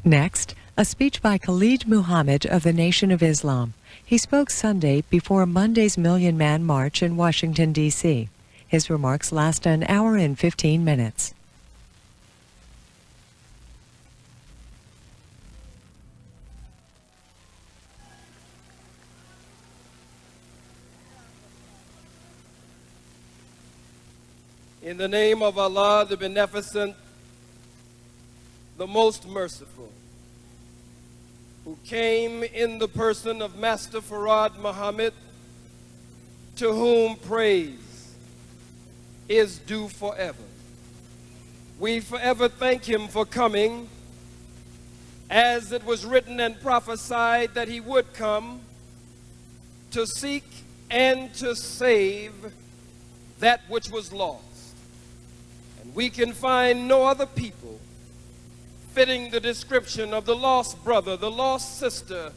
Next, a speech by Khalid Muhammad of the Nation of Islam. He spoke Sunday before Monday's Million Man March in Washington, D.C. His remarks last an hour and 15 minutes. In the name of Allah, the Beneficent, the Most Merciful, who came in the person of Master Farad Muhammad, to whom praise is due forever. We forever thank him for coming, as it was written and prophesied that he would come to seek and to save that which was lost. And we can find no other people fitting the description of the lost brother, the lost sister,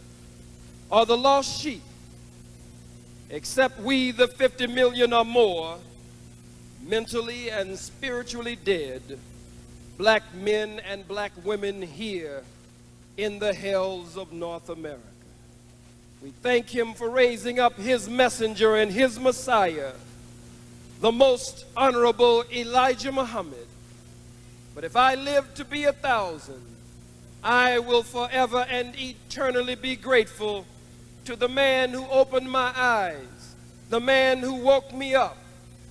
or the lost sheep, except we, the 50 million or more, mentally and spiritually dead, black men and black women here in the hells of North America. We thank him for raising up his messenger and his Messiah, the most honorable Elijah Muhammad. But if I live to be 1,000, I will forever and eternally be grateful to the man who opened my eyes, the man who woke me up,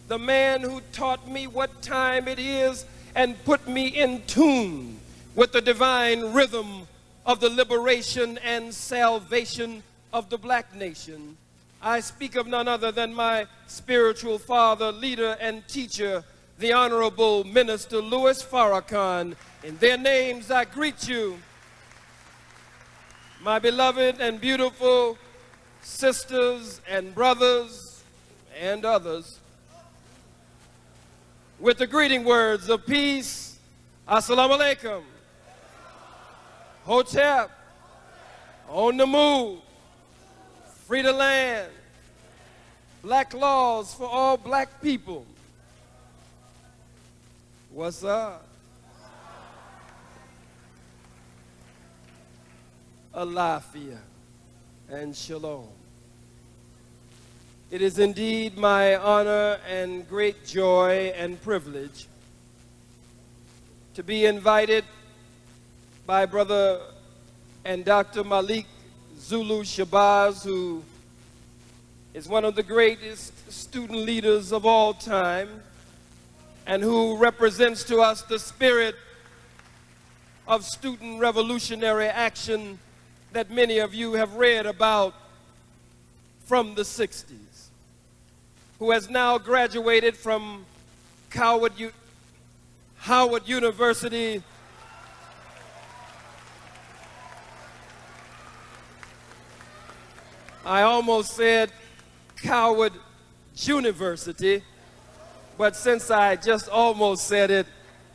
the man who taught me what time it is and put me in tune with the divine rhythm of the liberation and salvation of the black nation. I speak of none other than my spiritual father, leader, and teacher, the Honorable Minister Louis Farrakhan. In their names, I greet you, my beloved and beautiful sisters and brothers and others, with the greeting words of peace. Assalamu alaikum. Hotep. On the move. Free the land. Black laws for all black people. What's up? Alafia and shalom. It is indeed my honor and great joy and privilege to be invited by Brother and Dr. Malik Zulu Shabazz, who is one of the greatest student leaders of all time, and who represents to us the spirit of student revolutionary action that many of you have read about from the 60s, who has now graduated from Howard University I almost said Coward University, but since I just almost said it,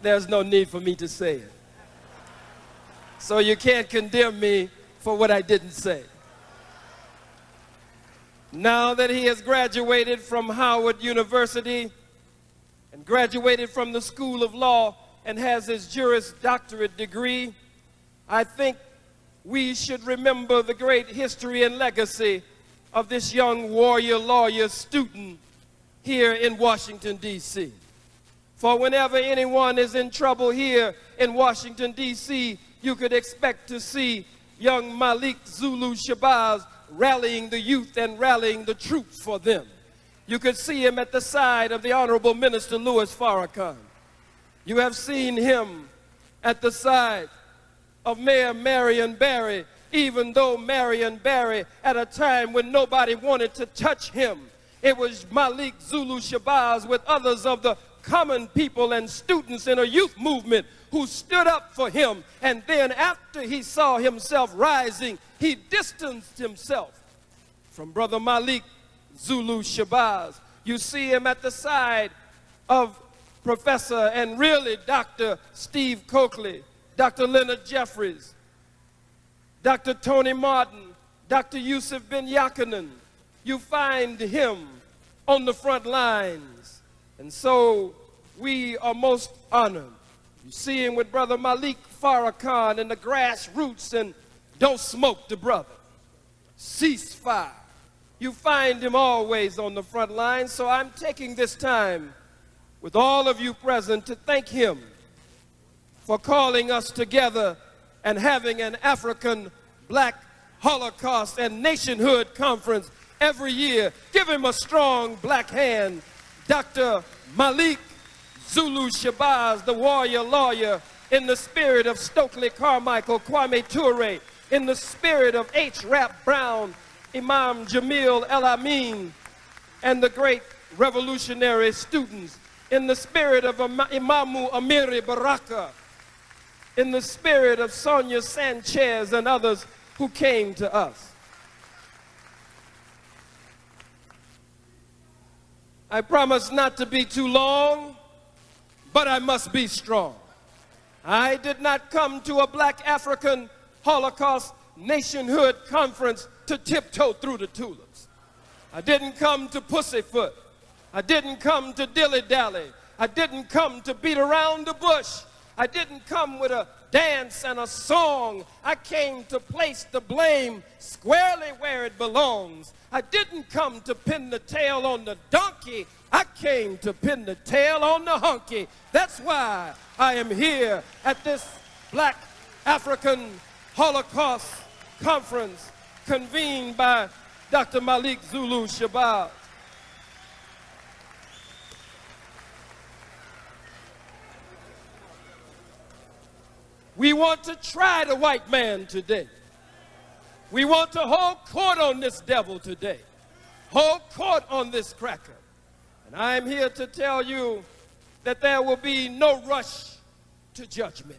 there's no need for me to say it. So you can't condemn me for what I didn't say. Now that he has graduated from Howard University and graduated from the School of Law and has his Juris Doctorate degree, I think we should remember the great history and legacy of this young warrior lawyer student here in Washington, D.C. For whenever anyone is in trouble here in Washington, D.C., you could expect to see young Malik Zulu Shabazz rallying the youth and rallying the troops for them. You could see him at the side of the Honorable Minister Louis Farrakhan. You have seen him at the side of Mayor Marion Barry, even though Marion Barry, at a time when nobody wanted to touch him, it was Malik Zulu Shabazz with others of the common people and students in a youth movement who stood up for him. And then after he saw himself rising, he distanced himself from Brother Malik Zulu Shabazz. You see him at the side of Professor and really Dr. Steve Coakley, Dr. Leonard Jeffries, Dr. Tony Martin, Dr. Yusuf Ben Yakanan. You find him on the front lines. And so we are most honored You see him with Brother Malik Farrakhan in the grassroots and Don't Smoke the Brother. Ceasefire. You find him always on the front line, so I'm taking this time with all of you present to thank him for calling us together and having an African Black Holocaust and Nationhood Conference every year. Give him a strong black hand. Dr. Malik Zulu Shabazz, the warrior lawyer, in the spirit of Stokely Carmichael, Kwame Ture, in the spirit of H. Rap Brown, Imam Jamil El Amin, and the great revolutionary students, in the spirit of Imamu Amiri Baraka, in the spirit of Sonia Sanchez and others who came to us. I promise not to be too long, but I must be strong. I did not come to a Black African Holocaust Nationhood Conference to tiptoe through the tulips. I didn't come to pussyfoot. I didn't come to dilly-dally. I didn't come to beat around the bush. I didn't come with a dance and a song. I came to place the blame squarely where it belongs. I didn't come to pin the tail on the donkey. I came to pin the tail on the hunky. That's why I am here at this Black African Holocaust Conference convened by Dr. Malik Zulu Shabazz. We want to try the white man today. We want to hold court on this devil today. Hold court on this cracker. And I'm here to tell you that there will be no rush to judgment.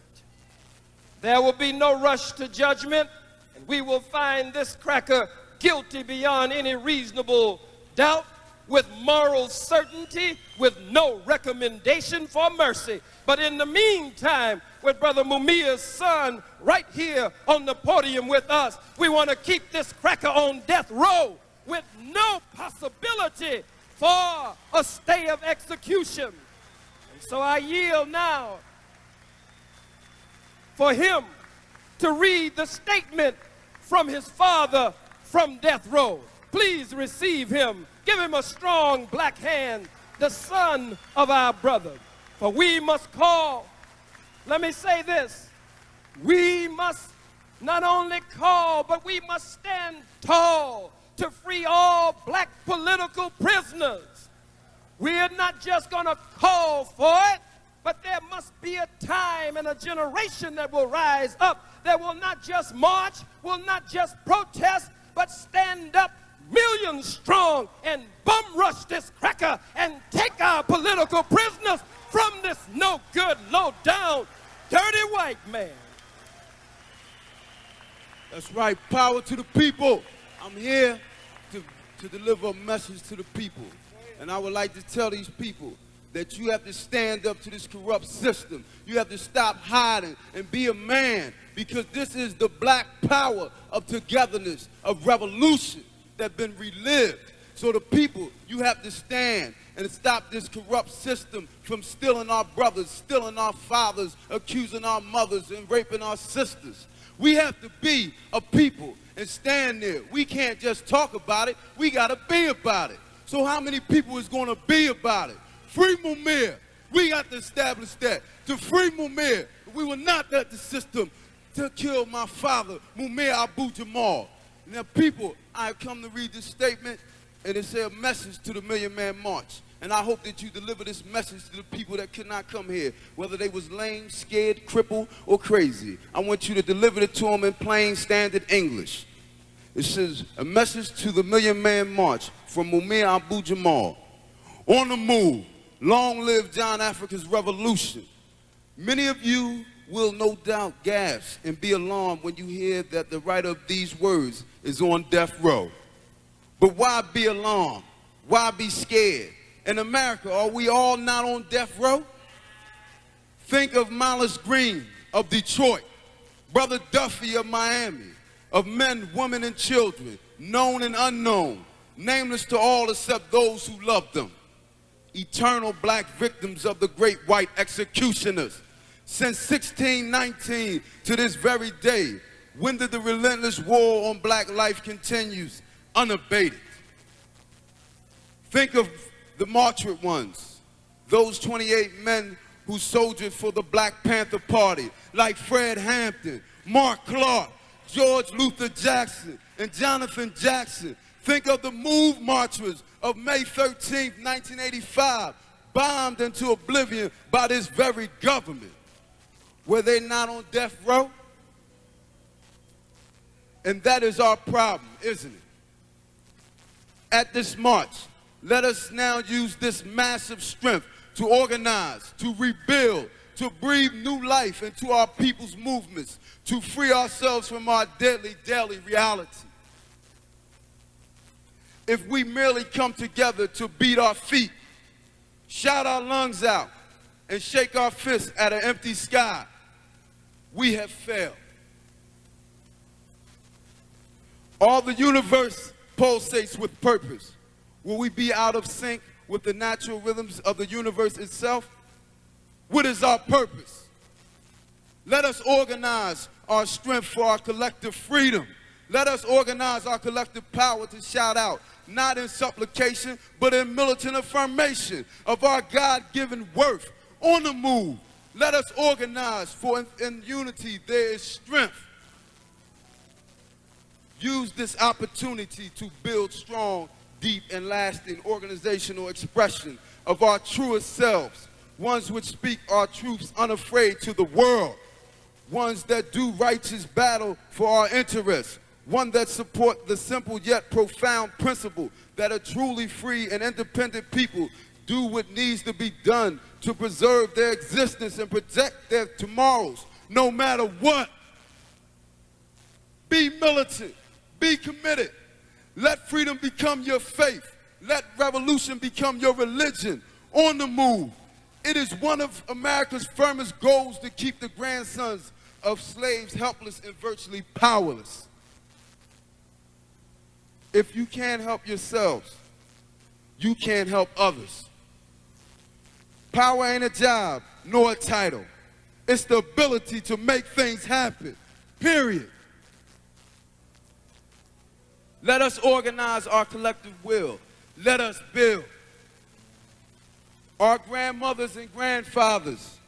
There will be no rush to judgment, and we will find this cracker guilty beyond any reasonable doubt, with moral certainty, with no recommendation for mercy. But in the meantime, with Brother Mumia's son right here on the podium with us, we want to keep this cracker on death row with no possibility for a stay of execution. And so I yield now for him to read the statement from his father from death row. Please receive him. Give him a strong black hand, the son of our brother. For we must call, let me say this, we must not only call, but we must stand tall to free all black political prisoners. We're not just going to call for it, but there must be a time and a generation that will rise up, that will not just march, will not just protest, but stand up millions strong and bum rush this cracker and take our political prisoners from this no good, low down, dirty white man. That's right. Power to the people. I'm here to deliver a message to the people. And I would like to tell these people that you have to stand up to this corrupt system. You have to stop hiding and be a man, because this is the black power of togetherness, of revolution that's been relived. So the people, you have to stand and stop this corrupt system from stealing our brothers, stealing our fathers, accusing our mothers, and raping our sisters. We have to be a people and stand there. We can't just talk about it, we gotta be about it. So how many people is gonna be about it? Free Mumia. We got to establish that. To free Mumia. We will not let the system to kill my father, Mumia Abu Jamal. Now people, I come to read this statement, and it says a message to the Million Man March. And I hope that you deliver this message to the people that could not come here, whether they was lame, scared, crippled, or crazy. I want you to deliver it to them in plain standard English. It says, a message to the Million Man March from Mumia Abu Jamal. On the move, long live John Africa's revolution. Many of you will no doubt gasp and be alarmed when you hear that the writer of these words is on death row. But why be alarmed? Why be scared? In America, are we all not on death row? Think of Miles Green of Detroit, Brother Duffy of Miami, of men, women, and children, known and unknown, nameless to all except those who loved them. Eternal black victims of the great white executioners. Since 1619 to this very day, when the relentless war on black life continues unabated. Think of the martyred ones, those 28 men who soldiered for the Black Panther Party, like Fred Hampton, Mark Clark, George Luther Jackson, and Jonathan Jackson. Think of the MOVE marchers of May 13th, 1985, bombed into oblivion by this very government. Were they not on death row? And that is our problem, isn't it? At this march, let us now use this massive strength to organize, to rebuild, to breathe new life into our people's movements, to free ourselves from our deadly daily reality. If we merely come together to beat our feet, shout our lungs out, and shake our fists at an empty sky, we have failed. All the universe pulsates with purpose. Will we be out of sync with the natural rhythms of the universe itself? What is our purpose? Let us organize our strength for our collective freedom. Let us organize our collective power to shout out, not in supplication, but in militant affirmation of our God-given worth. On the move, let us organize, for in unity there is strength. Use this opportunity to build strong, deep, and lasting organizational expression of our truest selves, ones which speak our truths unafraid to the world, ones that do righteous battle for our interests, one that support the simple yet profound principle that a truly free and independent people do what needs to be done to preserve their existence and protect their tomorrows, no matter what. Be militant. Be committed. Let freedom become your faith. Let revolution become your religion. On the move. It is one of America's firmest goals to keep the grandsons of slaves helpless and virtually powerless. If you can't help yourselves, you can't help others. Power ain't a job, nor a title. It's the ability to make things happen, period. Let us organize our collective will. Let us build. Our grandmothers and grandfathers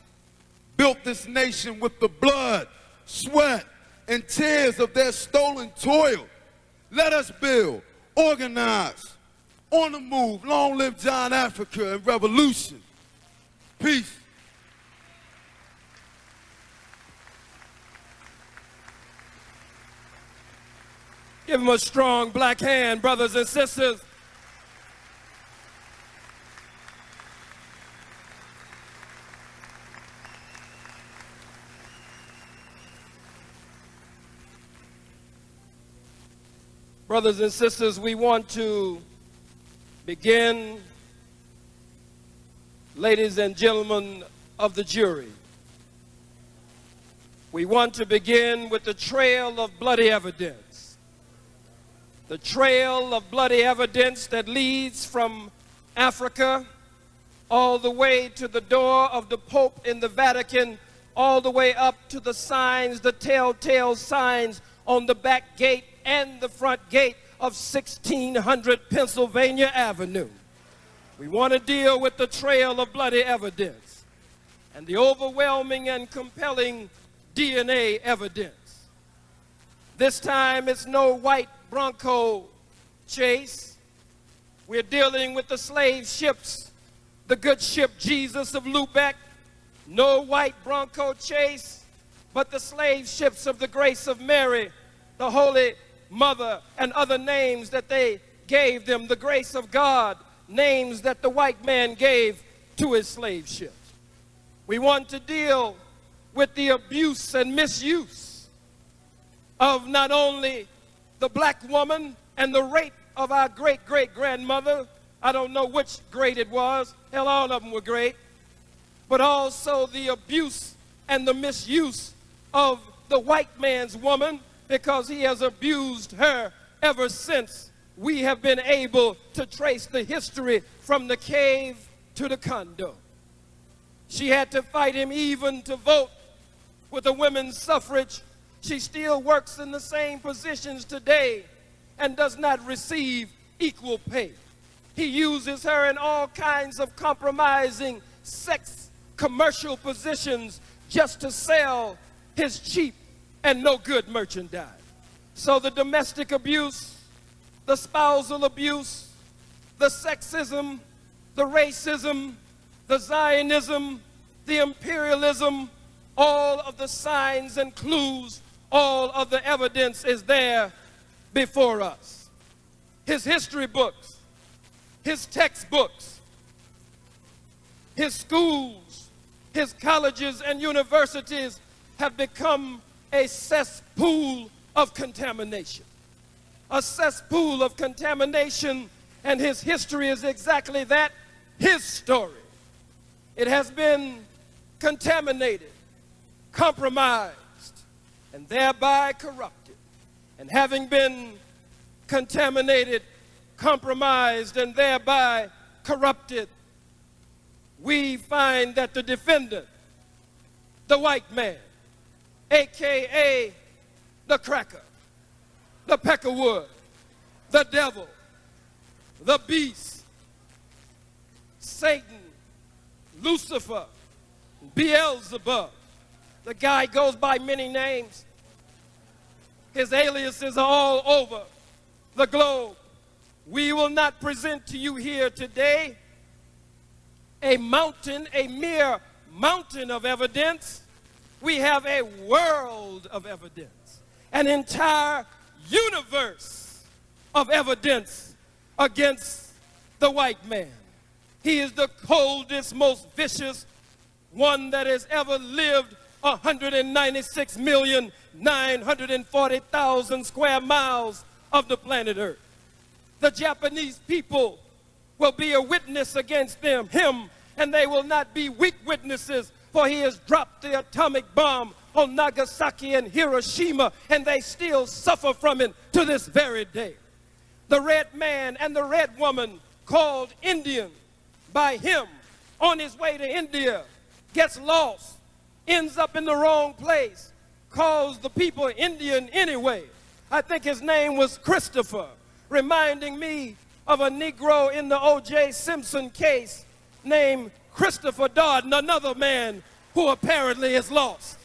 built this nation with the blood, sweat, and tears of their stolen toil. Let us build, organize, on the move. Long live John Africa and revolution. Peace. Give them a strong black hand, brothers and sisters. Brothers and sisters, we want to begin, ladies and gentlemen of the jury. We want to begin with the trail of bloody evidence. The trail of bloody evidence that leads from Africa all the way to the door of the Pope in the Vatican, all the way up to the signs, the telltale signs on the back gate and the front gate of 1600 Pennsylvania Avenue. We want to deal with the trail of bloody evidence and the overwhelming and compelling DNA evidence. This time it's no white Bronco chase. We're dealing with the slave ships, the good ship Jesus of Lubeck. No white Bronco chase, but the slave ships of the Grace of Mary, the Holy Mother, and other names that they gave them, the grace of God, names that the white man gave to his slave ships. We want to deal with the abuse and misuse of not only the black woman and the rape of our great-great-grandmother. I don't know which great it was. Hell, all of them were great. But also the abuse and the misuse of the white man's woman, because he has abused her ever since we have been able to trace the history from the cave to the condo. She had to fight him even to vote with the women's suffrage. She still works in the same positions today and does not receive equal pay. He uses her in all kinds of compromising sex commercial positions just to sell his cheap and no good merchandise. So the domestic abuse, the spousal abuse, the sexism, the racism, the Zionism, the imperialism, all of the signs and clues, all of the evidence is there before us. His history books, his textbooks, his schools, his colleges and universities have become a cesspool of contamination. A cesspool of contamination, and his history is exactly that, his story. It has been contaminated, compromised, and thereby corrupted. And having been contaminated, compromised, and thereby corrupted, we find that the defendant, the white man, AKA the cracker, the peckerwood, the devil, the beast, Satan, Lucifer, Beelzebub. The guy goes by many names. His aliases are all over the globe. We will not present to you here today a mountain, a mere mountain of evidence. We have a world of evidence, an entire universe of evidence against the white man. He is the coldest, most vicious one that has ever lived 196,940,000 square miles of the planet Earth. The Japanese people will be a witness against him, and they will not be weak witnesses, for he has dropped the atomic bomb on Nagasaki and Hiroshima, and they still suffer from it to this very day. The red man and the red woman, called Indian by him, on his way to India, gets lost, ends up in the wrong place, calls the people Indian anyway. I think his name was Christopher, reminding me of a Negro in the O.J. Simpson case named Christopher Darden, another man who apparently is lost.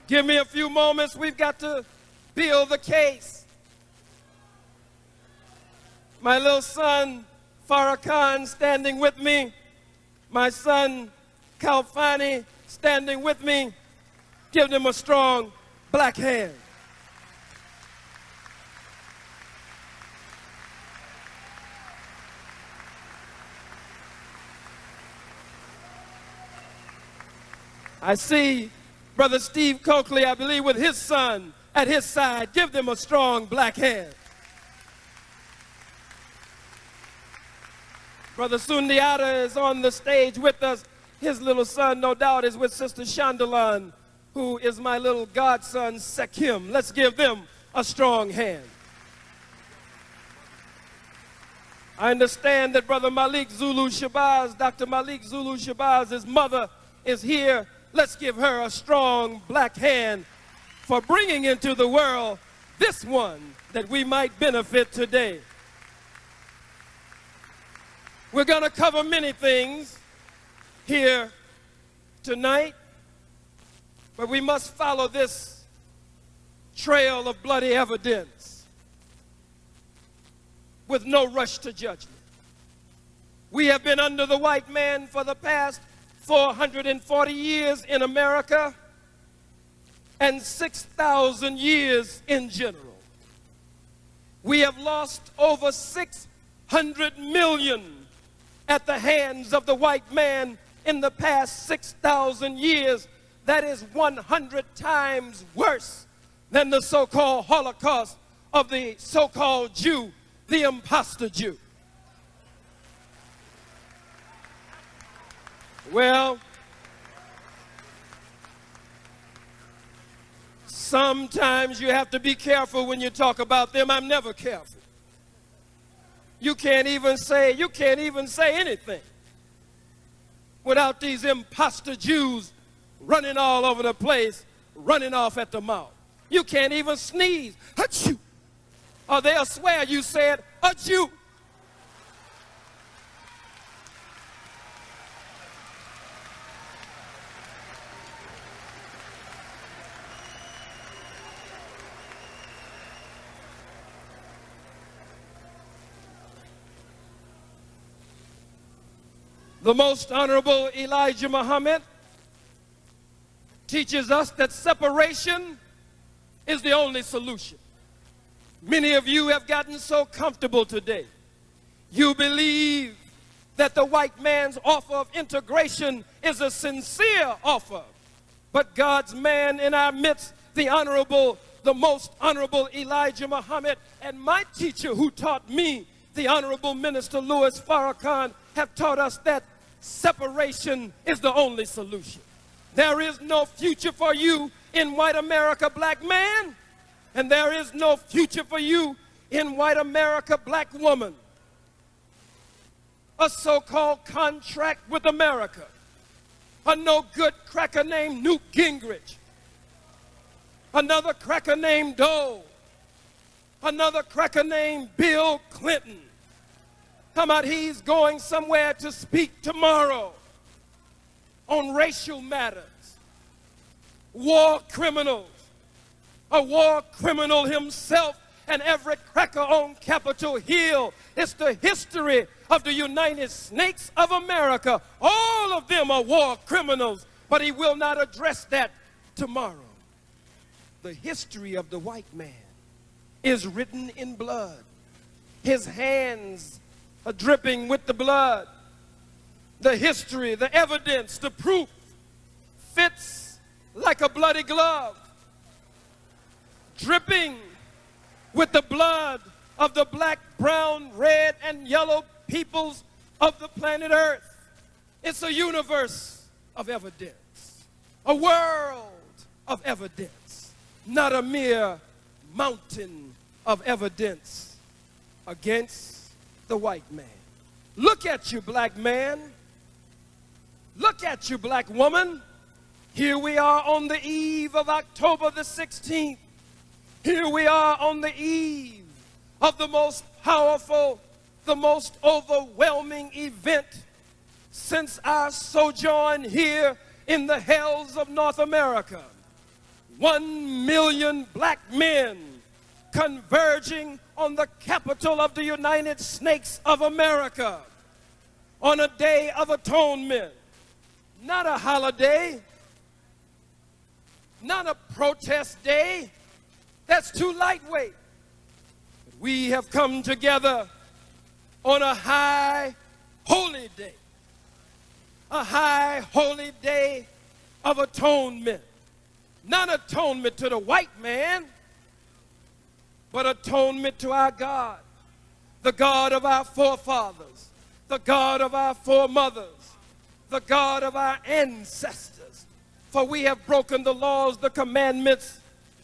Give me a few moments. We've got to build the case. My little son, Farrakhan, standing with me. My son, Kalfani, standing with me. Give them a strong black hand. I see Brother Steve Coakley, I believe, with his son at his side. Give them a strong black hand. Brother Sundiata is on the stage with us. His little son, no doubt, is with Sister Chandalan, who is my little godson, Sekim. Let's give them a strong hand. I understand that Brother Malik Zulu Shabazz, Dr. Malik Zulu Shabazz's mother is here. Let's give her a strong black hand for bringing into the world this one that we might benefit today. We're going to cover many things here tonight, but we must follow this trail of bloody evidence with no rush to judgment. We have been under the white man for the past 440 years in America and 6,000 years in general. We have lost over 600 million at the hands of the white man in the past 6,000 years. That is 100 times worse than the so-called Holocaust of the so-called Jew, the imposter Jew. Well, sometimes you have to be careful when you talk about them. I'm never careful. You can't even say anything without these imposter Jews running all over the place, running off at the mouth. You can't even sneeze. Achoo! Or they'll swear you said achoo. The Most Honorable Elijah Muhammad teaches us that separation is the only solution. Many of you have gotten so comfortable today. You believe that the white man's offer of integration is a sincere offer. But God's man in our midst, the Most Honorable Elijah Muhammad, and my teacher who taught me, the Honorable Minister Louis Farrakhan, have taught us that separation is the only solution. There is no future for you in white America, black man, and there is no future for you in white America, black woman. A so-called contract with America, a no-good cracker named Newt Gingrich, another cracker named Dole, another cracker named Bill Clinton. How about he's going somewhere to speak tomorrow on racial matters? War criminals, a war criminal himself, and every cracker on Capitol Hill. It's the history of the United Snakes of America. All of them are war criminals, but he will not address that tomorrow. The history of the white man is written in blood. His hands are dripping with the blood. The history, the evidence, the proof fits like a bloody glove, dripping with the blood of the black, brown, red, and yellow peoples of the planet Earth. It's a universe of evidence, a world of evidence, not a mere mountain of evidence against the white man. Look at you, black man. Look at you, black woman. Here we are on the eve of October the 16th. Here we are on the eve of the most powerful, the most overwhelming event since our sojourn here in the hells of North America. 1 million black men converging on the capital of the United Snakes of America on a day of atonement. Not a holiday, not a protest day. That's too lightweight. But we have come together on a high holy day, a high holy day of atonement. Not atonement to the white man, but atonement to our God, the God of our forefathers, the God of our foremothers, the God of our ancestors. For we have broken the laws, the commandments,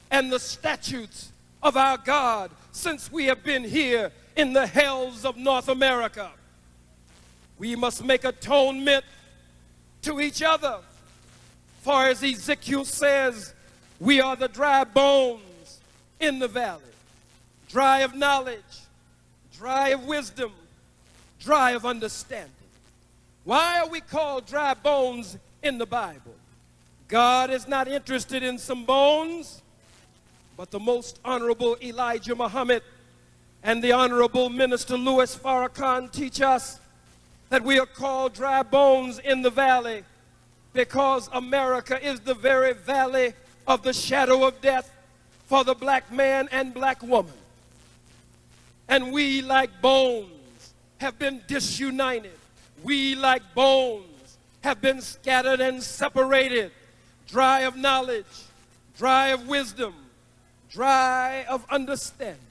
and the statutes of our God since we have been here in the hells of North America. We must make atonement to each other. For as Ezekiel says, we are the dry bones in the valley. Dry of knowledge, dry of wisdom, dry of understanding. Why are we called dry bones in the Bible? God is not interested in some bones, but the Most Honorable Elijah Muhammad and the Honorable Minister Louis Farrakhan teach us that we are called dry bones in the valley because America is the very valley of the shadow of death for the black man and black woman. And we, like bones, have been disunited. We, like bones, have been scattered and separated, dry of knowledge, dry of wisdom, dry of understanding,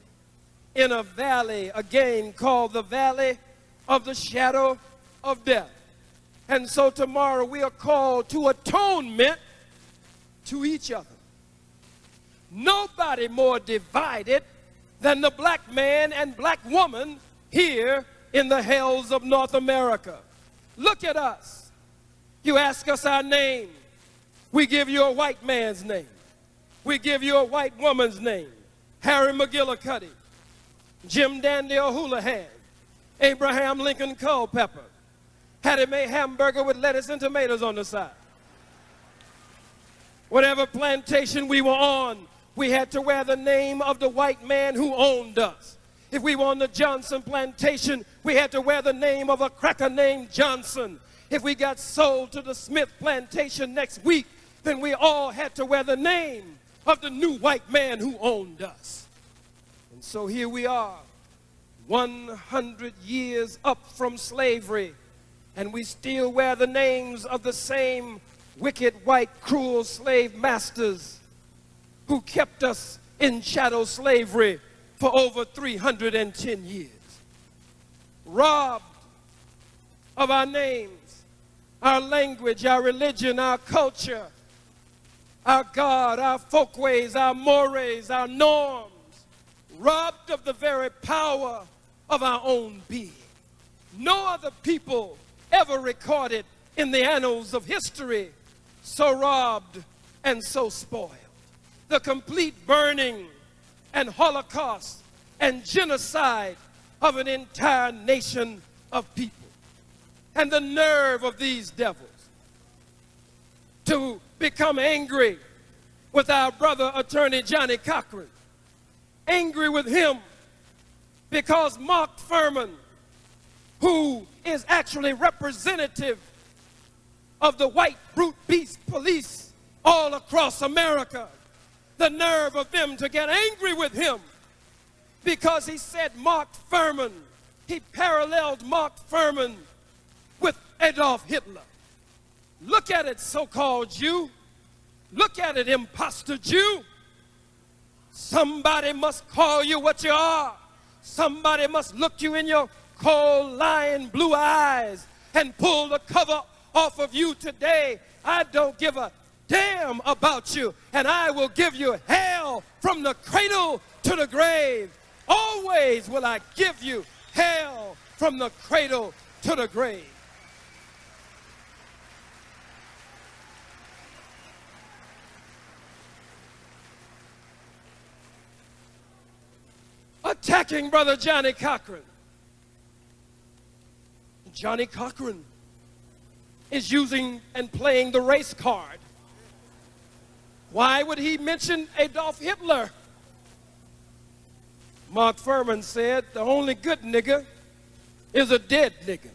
in a valley, again called the valley of the shadow of death. And so tomorrow we are called to atonement to each other. Nobody more divided than the black man and black woman here in the hells of North America. Look at us. You ask us our name. We give you a white man's name. We give you a white woman's name. Harry McGillicuddy, Jim Dandy O'Houlihan, Abraham Lincoln Culpepper, Hattie Mae hamburger with lettuce and tomatoes on the side. Whatever plantation we were on, we had to wear the name of the white man who owned us. If we were on the Johnson plantation, we had to wear the name of a cracker named Johnson. If we got sold to the Smith plantation next week, then we all had to wear the name of the new white man who owned us. And so here we are, 100 years up from slavery, and we still wear the names of the same wicked, white, cruel slave masters who kept us in chattel slavery for over 310 years. Robbed of our names, our language, our religion, our culture, our God, our folkways, our mores, our norms, robbed of the very power of our own being. No other people ever recorded in the annals of history so robbed and so spoiled. The complete burning and Holocaust and genocide of an entire nation of people. And the nerve of these devils to become angry with our brother attorney Johnny Cochran, angry with him because Mark Furman, who is actually representative of the white brute beast police all across America, the nerve of them to get angry with him because he said Mark Furman, he paralleled Mark Furman with Adolf Hitler. Look at it, so-called Jew. Look at it, imposter Jew. Somebody must call you what you are. Somebody must look you in your cold, lying blue eyes and pull the cover off of you today. I don't give a damn about you, and I will give you hell from the cradle to the grave. Always will I give you hell from the cradle to the grave. Attacking brother Johnny Cochran. Johnny Cochran is using and playing the race card. Why would he mention Adolf Hitler? Mark Furman said the only good nigger is a dead nigger.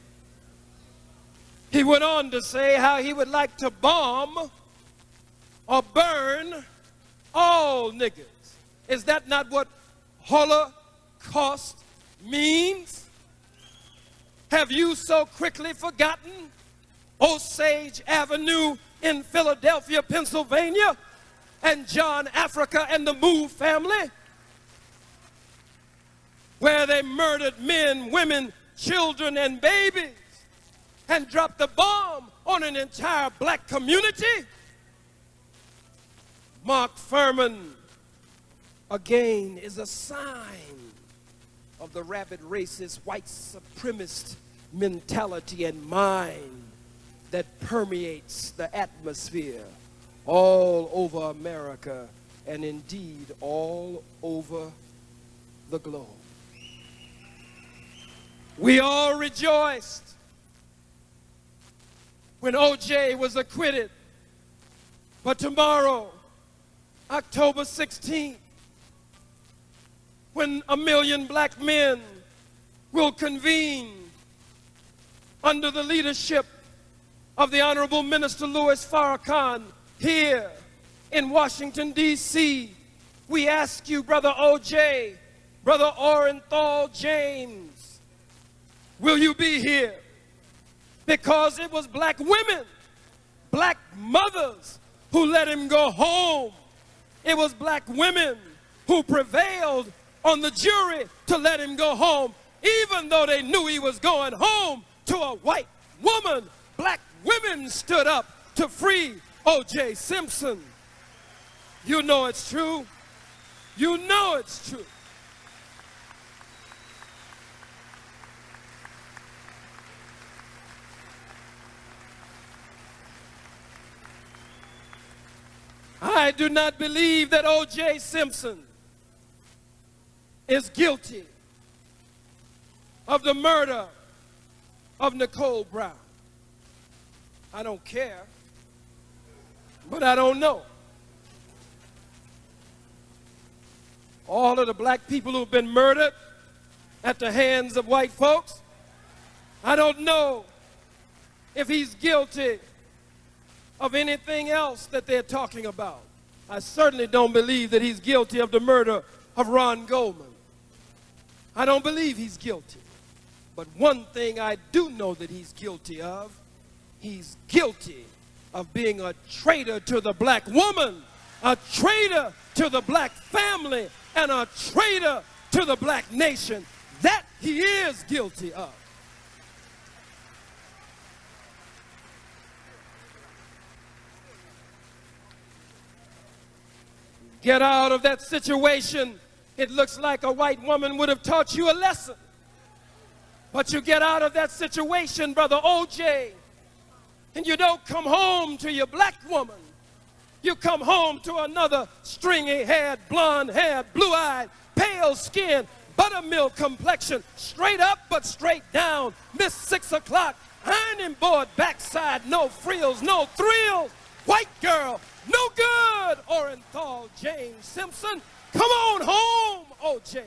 He went on to say how he would like to bomb or burn all niggers. Is that not what Holocaust means? Have you so quickly forgotten Osage Avenue in Philadelphia, Pennsylvania, and John Africa and the Move family, where they murdered men, women, children, and babies and dropped the bomb on an entire black community? Mark Furman, again, is a sign of the rabid racist white supremacist mentality and mind that permeates the atmosphere all over America and indeed all over the globe. We all rejoiced when O.J. was acquitted, but tomorrow, October 16th, when 1 million black men will convene under the leadership of the Honorable Minister Louis Farrakhan here in Washington, D.C., we ask you, Brother O.J., Brother Orenthal James, will you be here? Because it was black women, black mothers who let him go home. It was black women who prevailed on the jury to let him go home, even though they knew he was going home to a white woman. Black women stood up to free O.J. Simpson. You know it's true. You know it's true. I do not believe that O.J. Simpson is guilty of the murder of Nicole Brown. I don't care, but I don't know. All of the black people who've been murdered at the hands of white folks, I don't know if he's guilty of anything else that they're talking about. I certainly don't believe that he's guilty of the murder of Ron Goldman. I don't believe he's guilty. But one thing I do know that he's guilty of being a traitor to the black woman, a traitor to the black family, and a traitor to the black nation. That he is guilty of. Get out of that situation. It looks like a white woman would have taught you a lesson. But you get out of that situation, Brother O.J., and you don't come home to your black woman. You come home to another stringy-haired, blonde-haired, blue-eyed, pale-skinned, buttermilk complexion, straight up but straight down, Miss 6 o'clock, ironing board backside, no frills, no thrills, white girl, no good, Orenthal James Simpson. Come on home, O.J.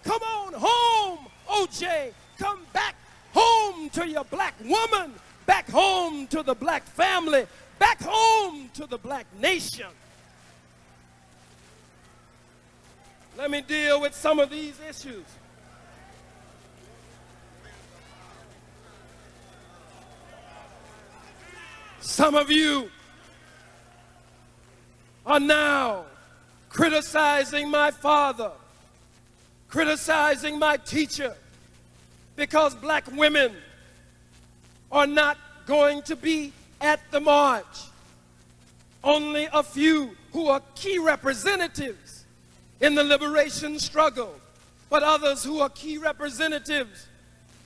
Come on home, O.J. Come back home to your black woman, back home to the black family, back home to the black nation. Let me deal with some of these issues. Some of you are now criticizing my father, criticizing my teacher, because black women are not going to be at the march. Only a few who are key representatives in the liberation struggle, but others who are key representatives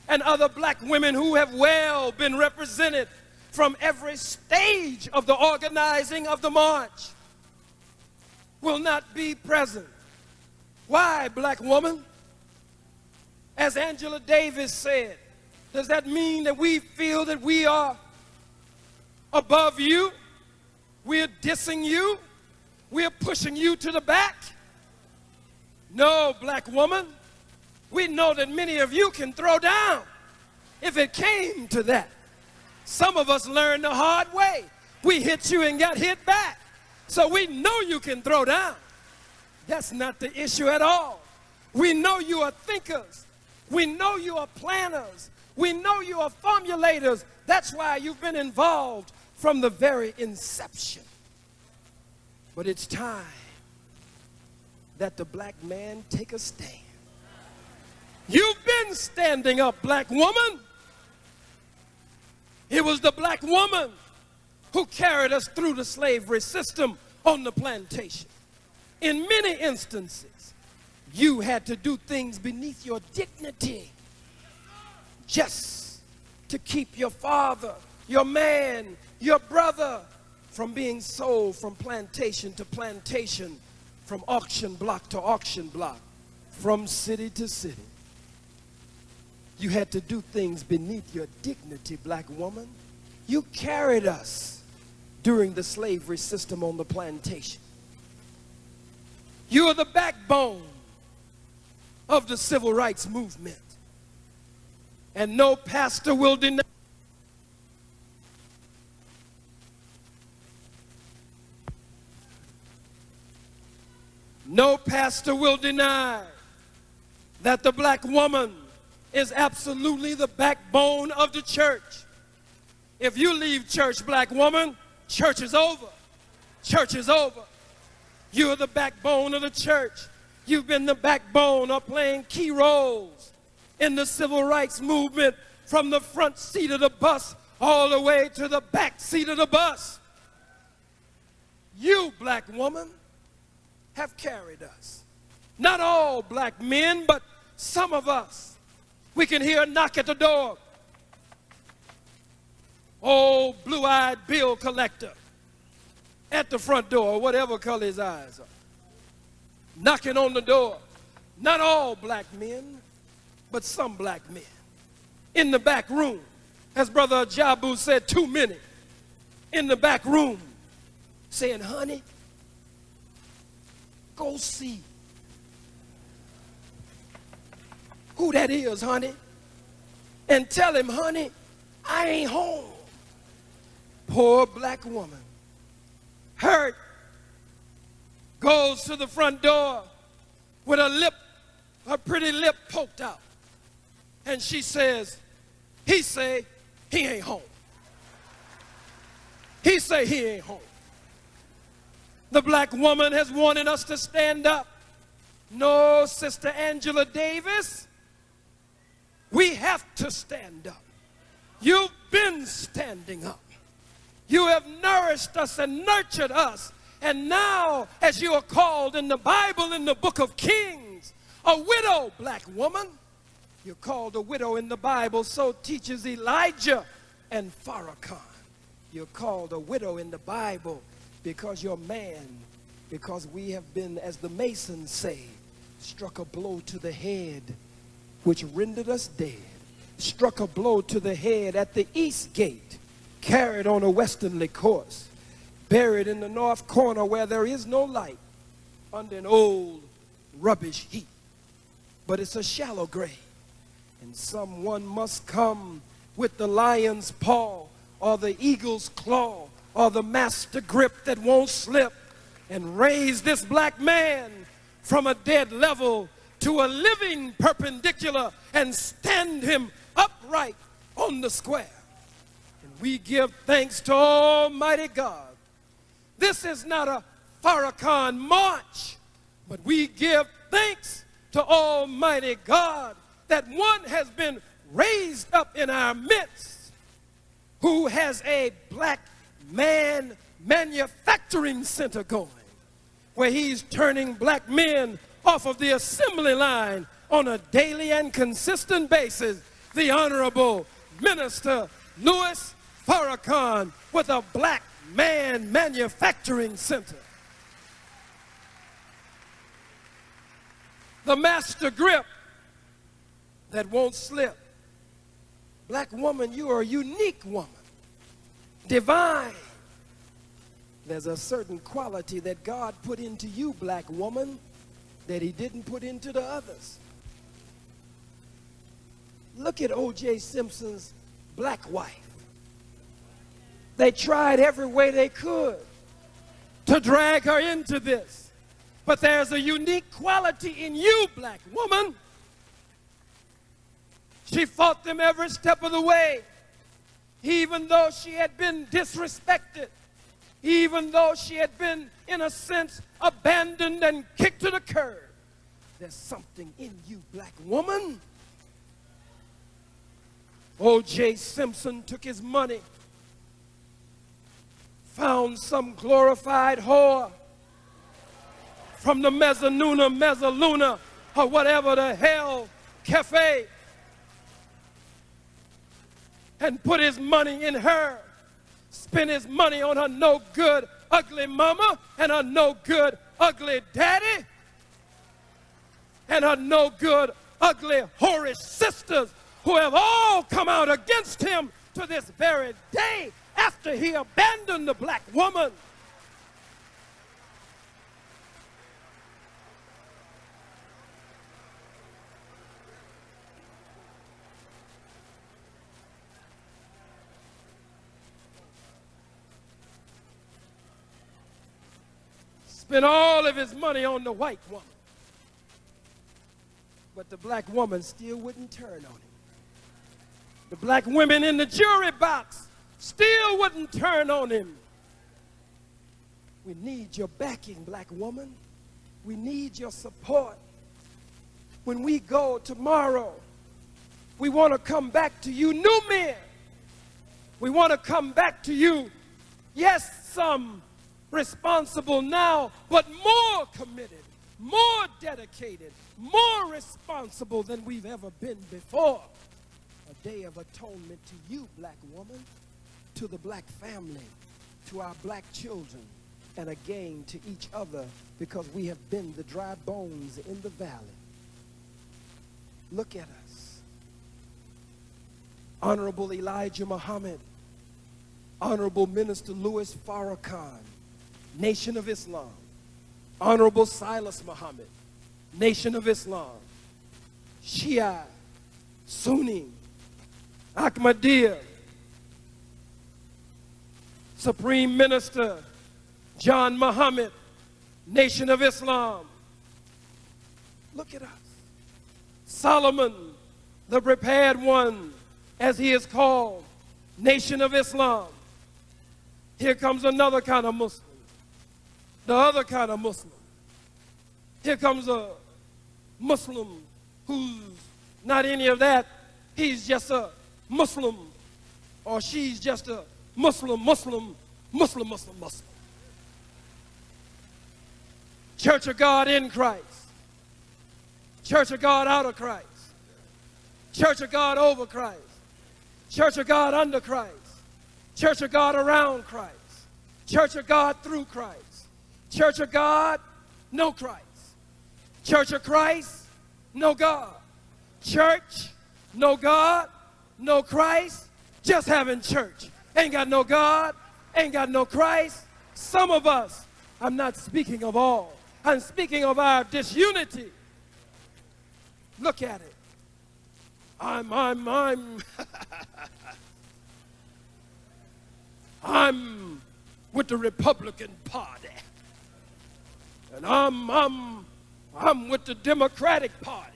and other black women who have well been represented from every stage of the organizing of the march will not be present. Why, black woman? As Angela Davis said, does that mean that we feel that we are above you? We're dissing you? We're pushing you to the back? No, black woman. We know that many of you can throw down if it came to that. Some of us learned the hard way. We hit you and got hit back. So we know you can throw down. That's not the issue at all. We know you are thinkers. We know you are planners. We know you are formulators. That's why you've been involved from the very inception. But it's time that the black man take a stand. You've been standing up, black woman. It was the black woman who carried us through the slavery system on the plantation. In many instances, you had to do things beneath your dignity just to keep your father, your man, your brother from being sold from plantation to plantation, from auction block to auction block, from city to city. You had to do things beneath your dignity, black woman. You carried us during the slavery system on the plantation. You are the backbone of the civil rights movement. And no pastor will deny. No pastor will deny that the black woman is absolutely the backbone of the church. If you leave church, black woman, church is over. Church is over. You're the backbone of the church. You've been the backbone of playing key roles in the civil rights movement from the front seat of the bus all the way to the back seat of the bus. You, black woman, have carried us. Not all black men, but some of us. We can hear a knock at the door. Oh, blue-eyed bill collector. at the front door, whatever color his eyes are, knocking on the door. Not all black men, but some black men. In the back room, as Brother Jabu said, too many. In the back room, saying, honey, go see who that is, honey, and tell him, honey, I ain't home. Poor black woman, hurt, goes to the front door with her pretty lip poked out. And she says, he say he ain't home. He say he ain't home. The black woman has wanted us to stand up. No, Sister Angela Davis, we have to stand up. You've been standing up. You have nourished us and nurtured us. And now, as you are called in the Bible, in the book of Kings, a widow black woman, you're called a widow in the Bible, so teaches Elijah and Farrakhan. You're called a widow in the Bible because you're man, because we have been, as the Masons say, struck a blow to the head, which rendered us dead. Struck a blow to the head at the east gate, carried on a westernly course, buried in the north corner where there is no light, under an old rubbish heap. But it's a shallow grave, and someone must come with the lion's paw or the eagle's claw or the master grip that won't slip and raise this black man from a dead level to a living perpendicular and stand him upright on the square. And we give thanks to Almighty God. This is not a Farrakhan march, but we give thanks to Almighty God that one has been raised up in our midst who has a black man manufacturing center going, where he's turning black men off of the assembly line on a daily and consistent basis. The Honorable Minister Louis Farrakhan with a black man manufacturing center. The master grip that won't slip. Black woman, you are a unique woman, divine. There's a certain quality that God put into you, black woman, that he didn't put into the others. Look at O.J. Simpson's black wife. They tried every way they could to drag her into this. But there's a unique quality in you, black woman. She fought them every step of the way, even though she had been disrespected, even though she had been, in a sense, abandoned and kicked to the curb. There's something in you, black woman. O.J. Simpson took his money, found some glorified whore from the Mezzaluna, or whatever the hell cafe, and put his money in her, spent his money on her no good, ugly mama, and her no good, ugly daddy, and her no good, ugly, whorish sisters, who have all come out against him to this very day after he abandoned the black woman. Spent all of his money on the white woman. But the black woman still wouldn't turn on him. The black women in the jury box still wouldn't turn on him. We need your backing, black woman. We need your support. When we go tomorrow, we want to come back to you, new men. We want to come back to you, yes, some responsible now, but more committed, more dedicated, more responsible than we've ever been before. A day of atonement to you, black woman, to the black family, to our black children, and a gain to each other because we have been the dry bones in the valley. Look at us. Honorable Elijah Muhammad, Honorable Minister Louis Farrakhan, Nation of Islam. Honorable Silas Muhammad, Nation of Islam. Shia, Sunni, Ahmadiyya, Supreme Minister John Muhammad, Nation of Islam. Look at us. Solomon, the prepared one, as he is called, Nation of Islam. Here comes another kind of Muslim, the other kind of Muslim. Here comes a Muslim who's not any of that. He's just a Muslim, or she's just a Muslim. Church of God in Christ. Church of God out of Christ. Church of God over Christ. Church of God under Christ. Church of God around Christ. Church of God through Christ. Church of God, no Christ. Church of Christ, no God. Church, no God, no Christ, just having church. Ain't got no God, ain't got no Christ. Some of us, I'm not speaking of all, I'm speaking of our disunity. Look at it. I'm with the Republican Party. And I'm with the Democratic Party.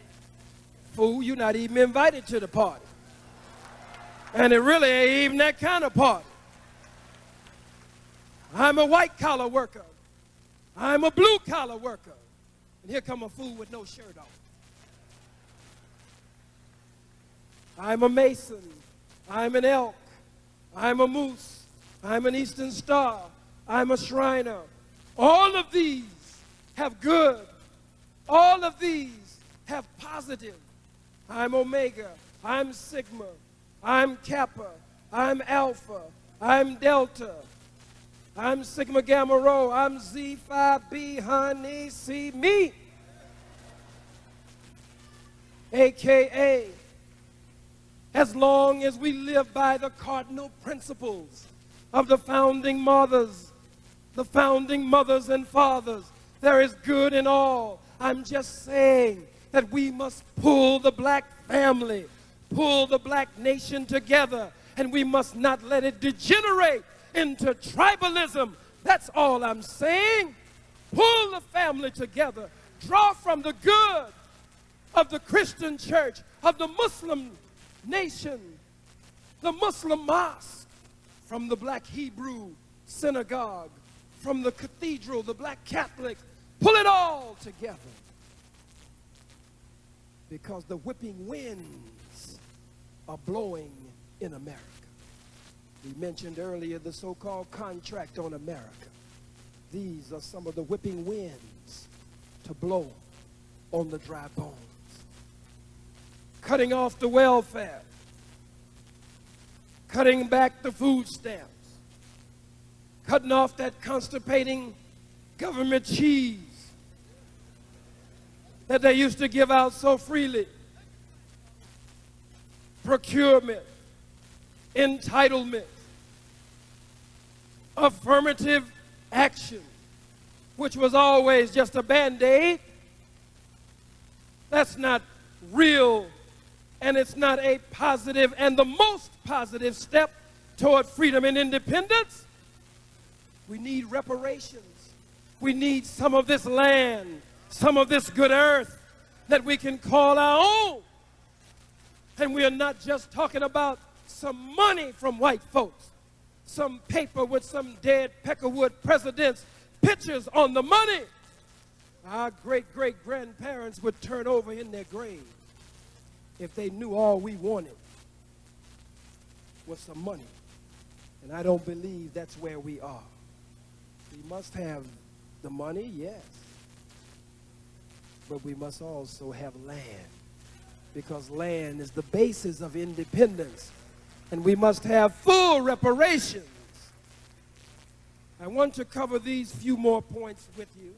Fool, you're not even invited to the party. And it really ain't even that kind of party. I'm a white-collar worker. I'm a blue-collar worker. And here come a fool with no shirt on. I'm a Mason. I'm an elk. I'm a moose. I'm an Eastern Star. I'm a Shriner. All of these have good. All of these have positive. I'm Omega. I'm Sigma. I'm Kappa. I'm Alpha. I'm Delta. I'm Sigma Gamma Rho. I'm Z Phi B, honey, see me. AKA, as long as we live by the cardinal principles of the founding mothers and fathers, there is good in all. I'm just saying that we must pull the black family, pull the black nation together, and we must not let it degenerate into tribalism. That's all I'm saying. Pull the family together. Draw from the good of the Christian church, of the Muslim nation, the Muslim mosque, from the black Hebrew synagogue, from the cathedral, the black Catholic. Pull it all together. Because the whipping winds are blowing in America. We mentioned earlier the so-called contract on America. These are some of the whipping winds to blow on the dry bones. Cutting off the welfare. Cutting back the food stamps. Cutting off that constipating government cheese that they used to give out so freely. Procurement, entitlement, affirmative action, which was always just a Band-Aid. That's not real, and it's not a positive and the most positive step toward freedom and independence. We need reparations. We need some of this land, some of this good earth that we can call our own. And we are not just talking about some money from white folks, some paper with some dead Peckerwood president's pictures on the money. Our great-great-grandparents would turn over in their graves if they knew all we wanted was some money. And I don't believe that's where we are. We must have the money, yes, but we must also have land, because land is the basis of independence, and we must have full reparations. I want to cover these few more points with you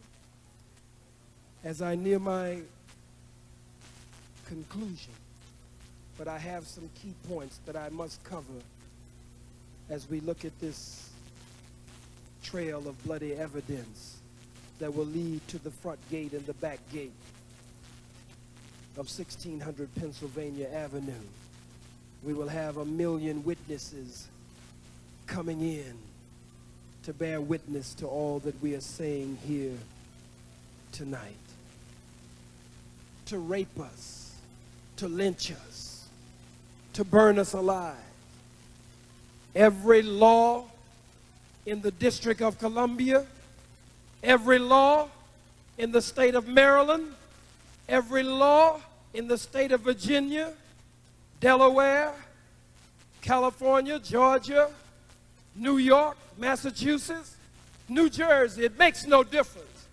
as I near my conclusion. But I have some key points that I must cover as we look at this trail of bloody evidence that will lead to the front gate and the back gate of 1600 Pennsylvania Avenue. We will have 1 million witnesses coming in to bear witness to all that we are saying here tonight. To rape us, to lynch us, to burn us alive. Every law in the District of Columbia, every law in the state of Maryland, every law in the state of Virginia, Delaware, California, Georgia, New York, Massachusetts, New Jersey, it makes no difference.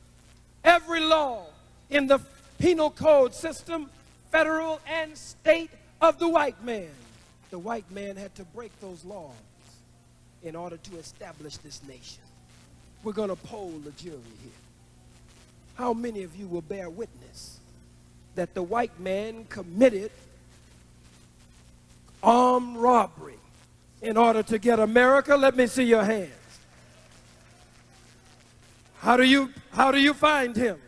Every law in the penal code system, federal and state, of the white man had to break those laws in order to establish this nation. We're going to poll the jury here. How many of you will bear witness that the white man committed armed robbery in order to get America? Let me see your hands. How do you find him?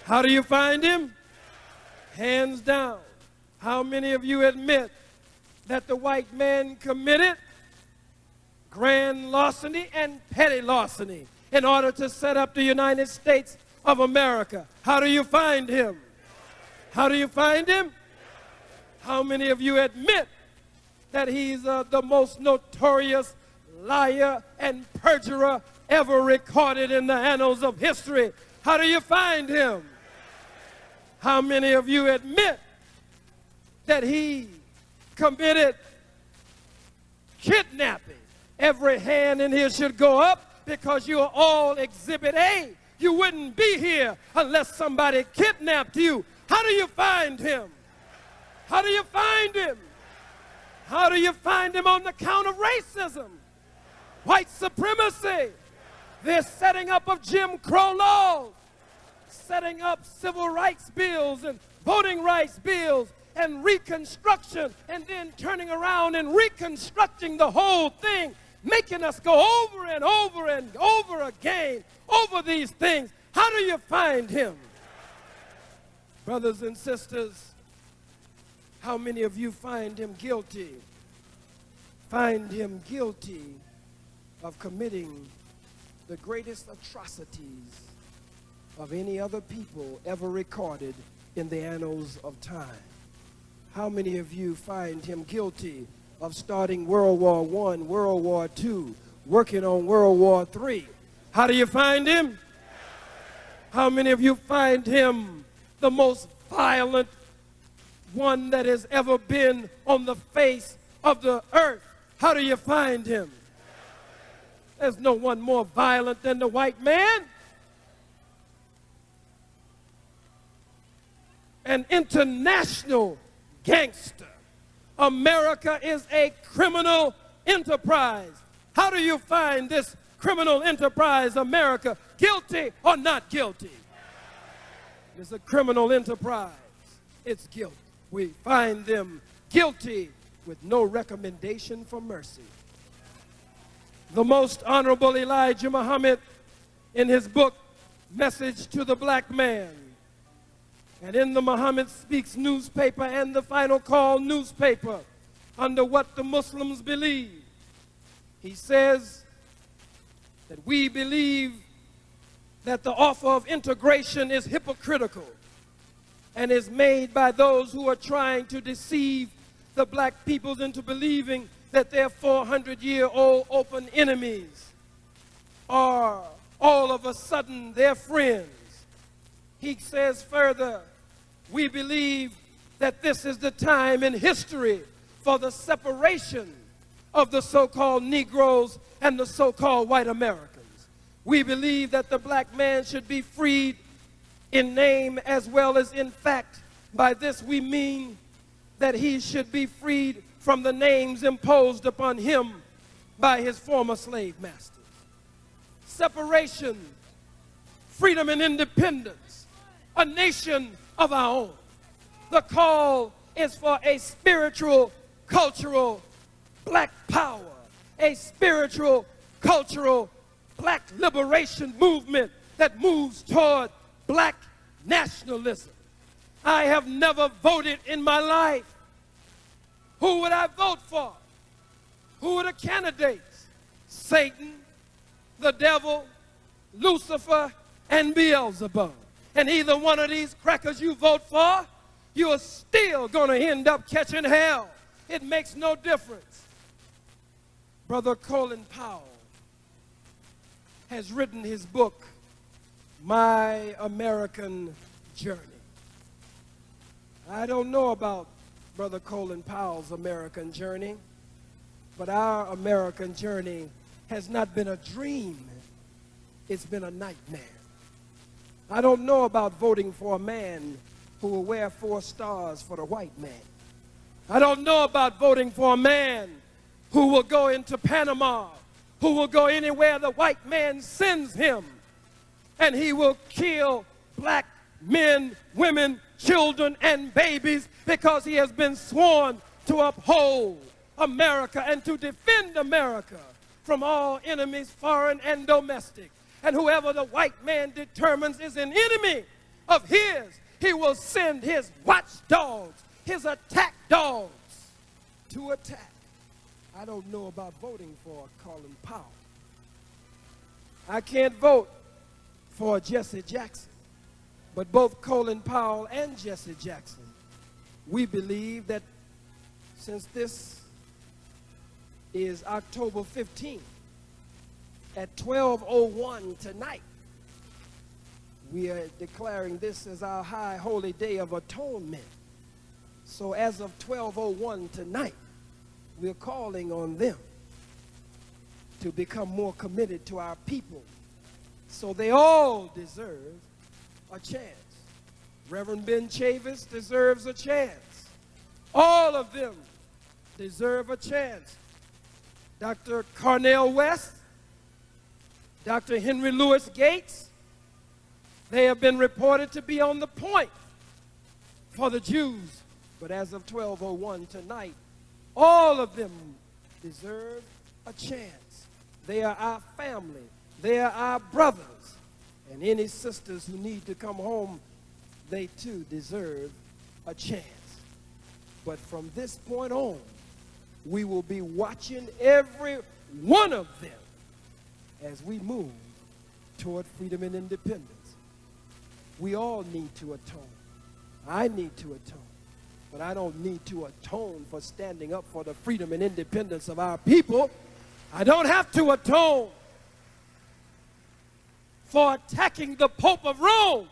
How do you find him? Hands down. How many of you admit that the white man committed grand larceny and petty larceny in order to set up the United States of America? How do you find him? How do you find him? How many of you admit that he's the most notorious liar and perjurer ever recorded in the annals of history? How do you find him? How many of you admit that he committed kidnapping? Every hand in here should go up because you are all Exhibit A. You wouldn't be here unless somebody kidnapped you. How do you find him? How do you find him? How do you find him on the count of racism, white supremacy, the setting up of Jim Crow laws, setting up civil rights bills and voting rights bills and Reconstruction, and then turning around and reconstructing the whole thing, making us go over and over and over again over these things. How do you find him? Brothers and sisters, how many of you find him guilty? Find him guilty of committing the greatest atrocities of any other people ever recorded in the annals of time? How many of you find him guilty of starting World War I, World War II, working on World War III? How do you find him? How many of you find him the most violent one that has ever been on the face of the earth? How do you find him? There's no one more violent than the white man. An international gangster. America is a criminal enterprise. How do you find this criminal enterprise, America, guilty or not guilty? It's a criminal enterprise. It's guilt. We find them guilty with no recommendation for mercy. The most honorable Elijah Muhammad, in his book, Message to the Black Man, and in the Muhammad Speaks newspaper and the Final Call newspaper, under What the Muslims Believe, he says that we believe that the offer of integration is hypocritical and is made by those who are trying to deceive the black peoples into believing that their 400-year-old open enemies are all of a sudden their friends. He says further, we believe that this is the time in history for the separation of the so-called Negroes and the so-called white Americans. We believe that the black man should be freed in name as well as in fact. By this we mean that he should be freed from the names imposed upon him by his former slave masters. separation, freedom and independence, a nation of our own. The call is for a spiritual, cultural, black power, a spiritual, cultural, black liberation movement that moves toward black nationalism. I have never voted in my life. Who would I vote for? Who are the candidates? Satan, the devil, Lucifer, and Beelzebub. And either one of these crackers you vote for, you are still going to end up catching hell. It makes no difference. Brother Colin Powell has written his book, My American Journey. I don't know about Brother Colin Powell's American journey, but our American journey has not been a dream. It's been a nightmare. I don't know about voting for a man who will wear 4 stars for the white man. I don't know about voting for a man who will go into Panama, who will go anywhere the white man sends him, and he will kill black men, women, children, and babies because he has been sworn to uphold America and to defend America from all enemies, foreign and domestic. And whoever the white man determines is an enemy of his, he will send his watchdogs, his attack dogs, to attack. I don't know about voting for Colin Powell. I can't vote for Jesse Jackson. But both Colin Powell and Jesse Jackson, we believe that since this is October 15th, at 12:01 tonight, we are declaring this as our high holy day of atonement. So as of 12:01 tonight, we're calling on them to become more committed to our people. So they all deserve a chance. Reverend Ben Chavis deserves a chance. All of them deserve a chance. Dr. Cornel West, Dr. Henry Louis Gates, they have been reported to be on the point for the Jews. But as of 12:01 tonight, all of them deserve a chance. They are our family. They are our brothers. And any sisters who need to come home, they too deserve a chance. But from this point on, we will be watching every one of them as we move toward freedom and independence. We all need to atone. I need to atone. But I don't need to atone for standing up for the freedom and independence of our people. I don't have to atone for attacking the Pope of Rome,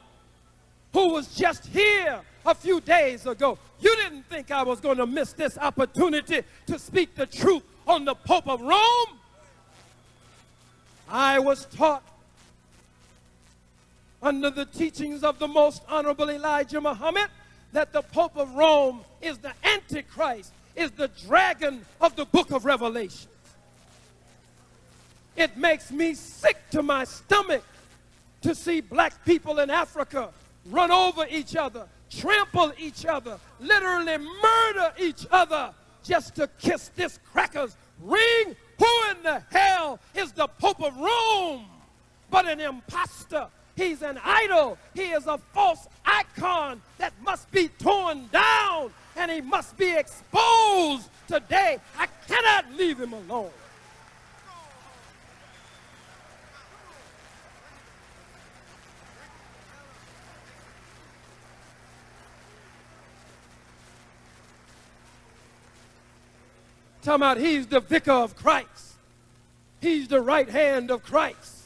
who was just here a few days ago. You didn't think I was going to miss this opportunity to speak the truth on the Pope of Rome? I was taught under the teachings of the most honorable Elijah Muhammad that the Pope of Rome is the Antichrist, is the dragon of the book of Revelation. It makes me sick to my stomach to see black people in Africa run over each other, trample each other, literally murder each other just to kiss this cracker's ring. Who in the hell is the Pope of Rome but an imposter? He's an idol. He is a false icon that must be torn down, and he must be exposed today. I cannot leave him alone. Talking about he's the vicar of Christ. He's the right hand of Christ.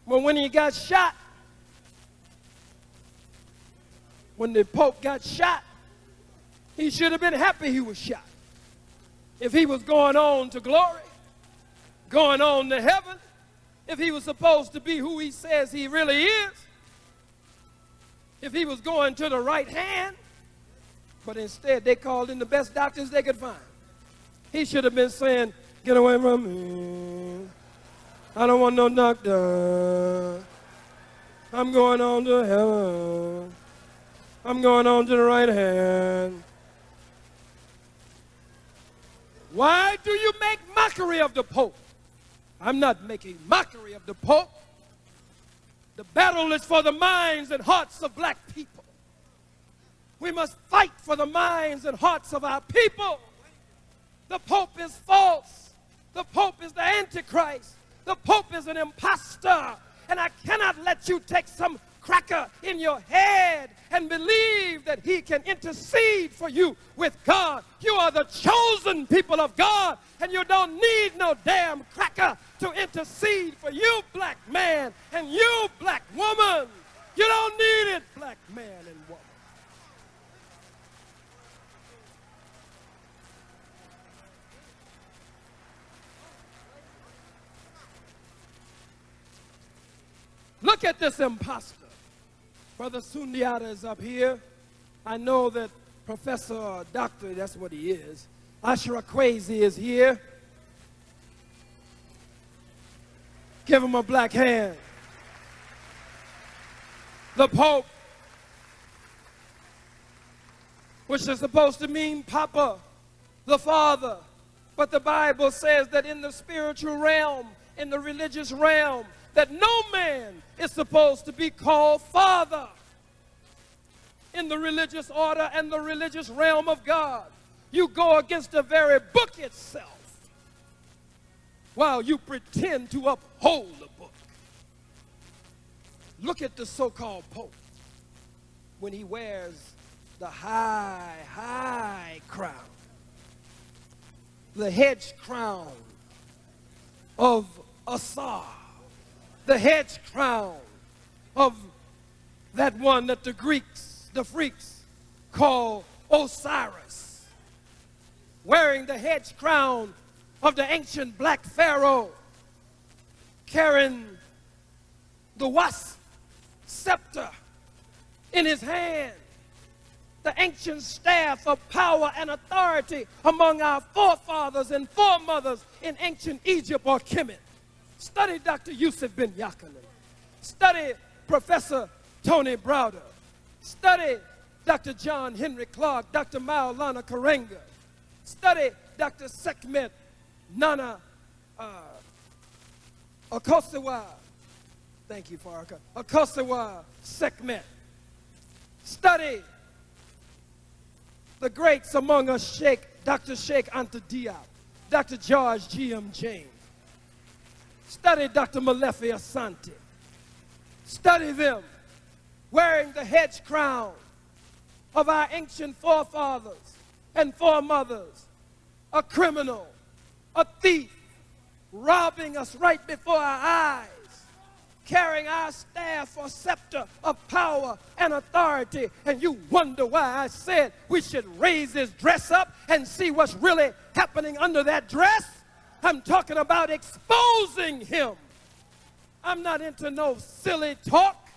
Well, when he got shot, when the Pope got shot, he should have been happy he was shot. If he was going on to glory, going on to heaven, if he was supposed to be who he says he really is, if he was going to the right hand, but instead they called in the best doctors they could find. He should have been saying, "Get away from me. I don't want no doctor. I'm going on to heaven. I'm going on to the right hand. Why do you make mockery of the Pope? I'm not making mockery of the Pope. The battle is for the minds and hearts of black people. We must fight for the minds and hearts of our people. The Pope is false. The Pope is the Antichrist. The Pope is an imposter. And I cannot let you take some cracker in your head and believe that he can intercede for you with God. You are the chosen people of God, and you don't need no damn cracker to intercede for you, black man, and you, black woman. You don't need it, black man and woman. Look at this imposter. Brother Sundiata is up here. I know that Professor or Doctor, that's what he is, Ashra Kwesi is here. Give him a black hand. The Pope, which is supposed to mean Papa, the Father. But the Bible says that in the spiritual realm, in the religious realm, that no man is supposed to be called father in the religious order and the religious realm of God. You go against the very book itself while you pretend to uphold the book. Look at the so-called Pope when he wears the high crown, the hedge crown of Assar, the hedge crown of that one that the Greeks, the freaks, call Osiris, wearing the hedge crown of the ancient black pharaoh, carrying the wasp scepter in his hand, the ancient staff of power and authority among our forefathers and foremothers in ancient Egypt or Kemet. Study Dr. Yusuf bin Yaqanan. Study Professor Tony Browder. Study Dr. John Henry Clark, Dr. Maulana Karenga. Study Dr. Sekhmet Nana Okosewa. Thank you, Faraka. Okosewa Sekhmet. Study the greats among us, Dr. Sheikh Anta Diop, Dr. George G.M. James. Study Dr. Malefi Asante. Study them wearing the hedge crown of our ancient forefathers and foremothers, a criminal, a thief, robbing us right before our eyes, carrying our staff or scepter of power and authority. And you wonder why I said we should raise his dress up and see what's really happening under that dress? I'm talking about exposing him. I'm not into no silly talk.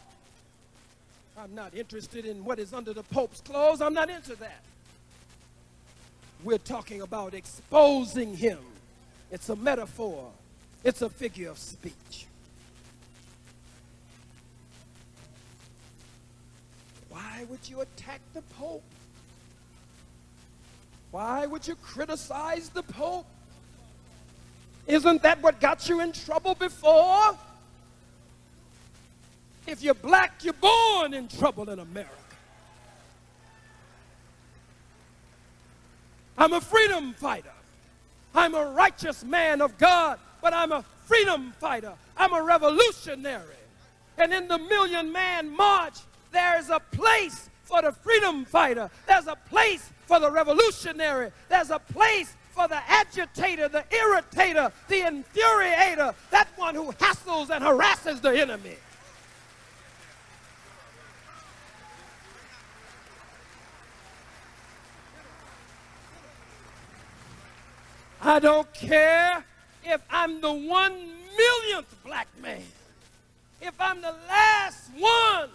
I'm not interested in what is under the Pope's clothes. I'm not into that. We're talking about exposing him. It's a metaphor. It's a figure of speech. Why would you attack the Pope? Why would you criticize the Pope? Isn't that what got you in trouble before? If you're black, you're born in trouble in America. I'm a freedom fighter. I'm a righteous man of God, but I'm a freedom fighter. I'm a revolutionary. And in the Million Man March, there's a place for the freedom fighter. There's a place for the revolutionary. There's a place for the agitator, the irritator, the infuriator, that one who hassles and harasses the enemy. I don't care if I'm the 1,000,000th black man. If I'm the last one,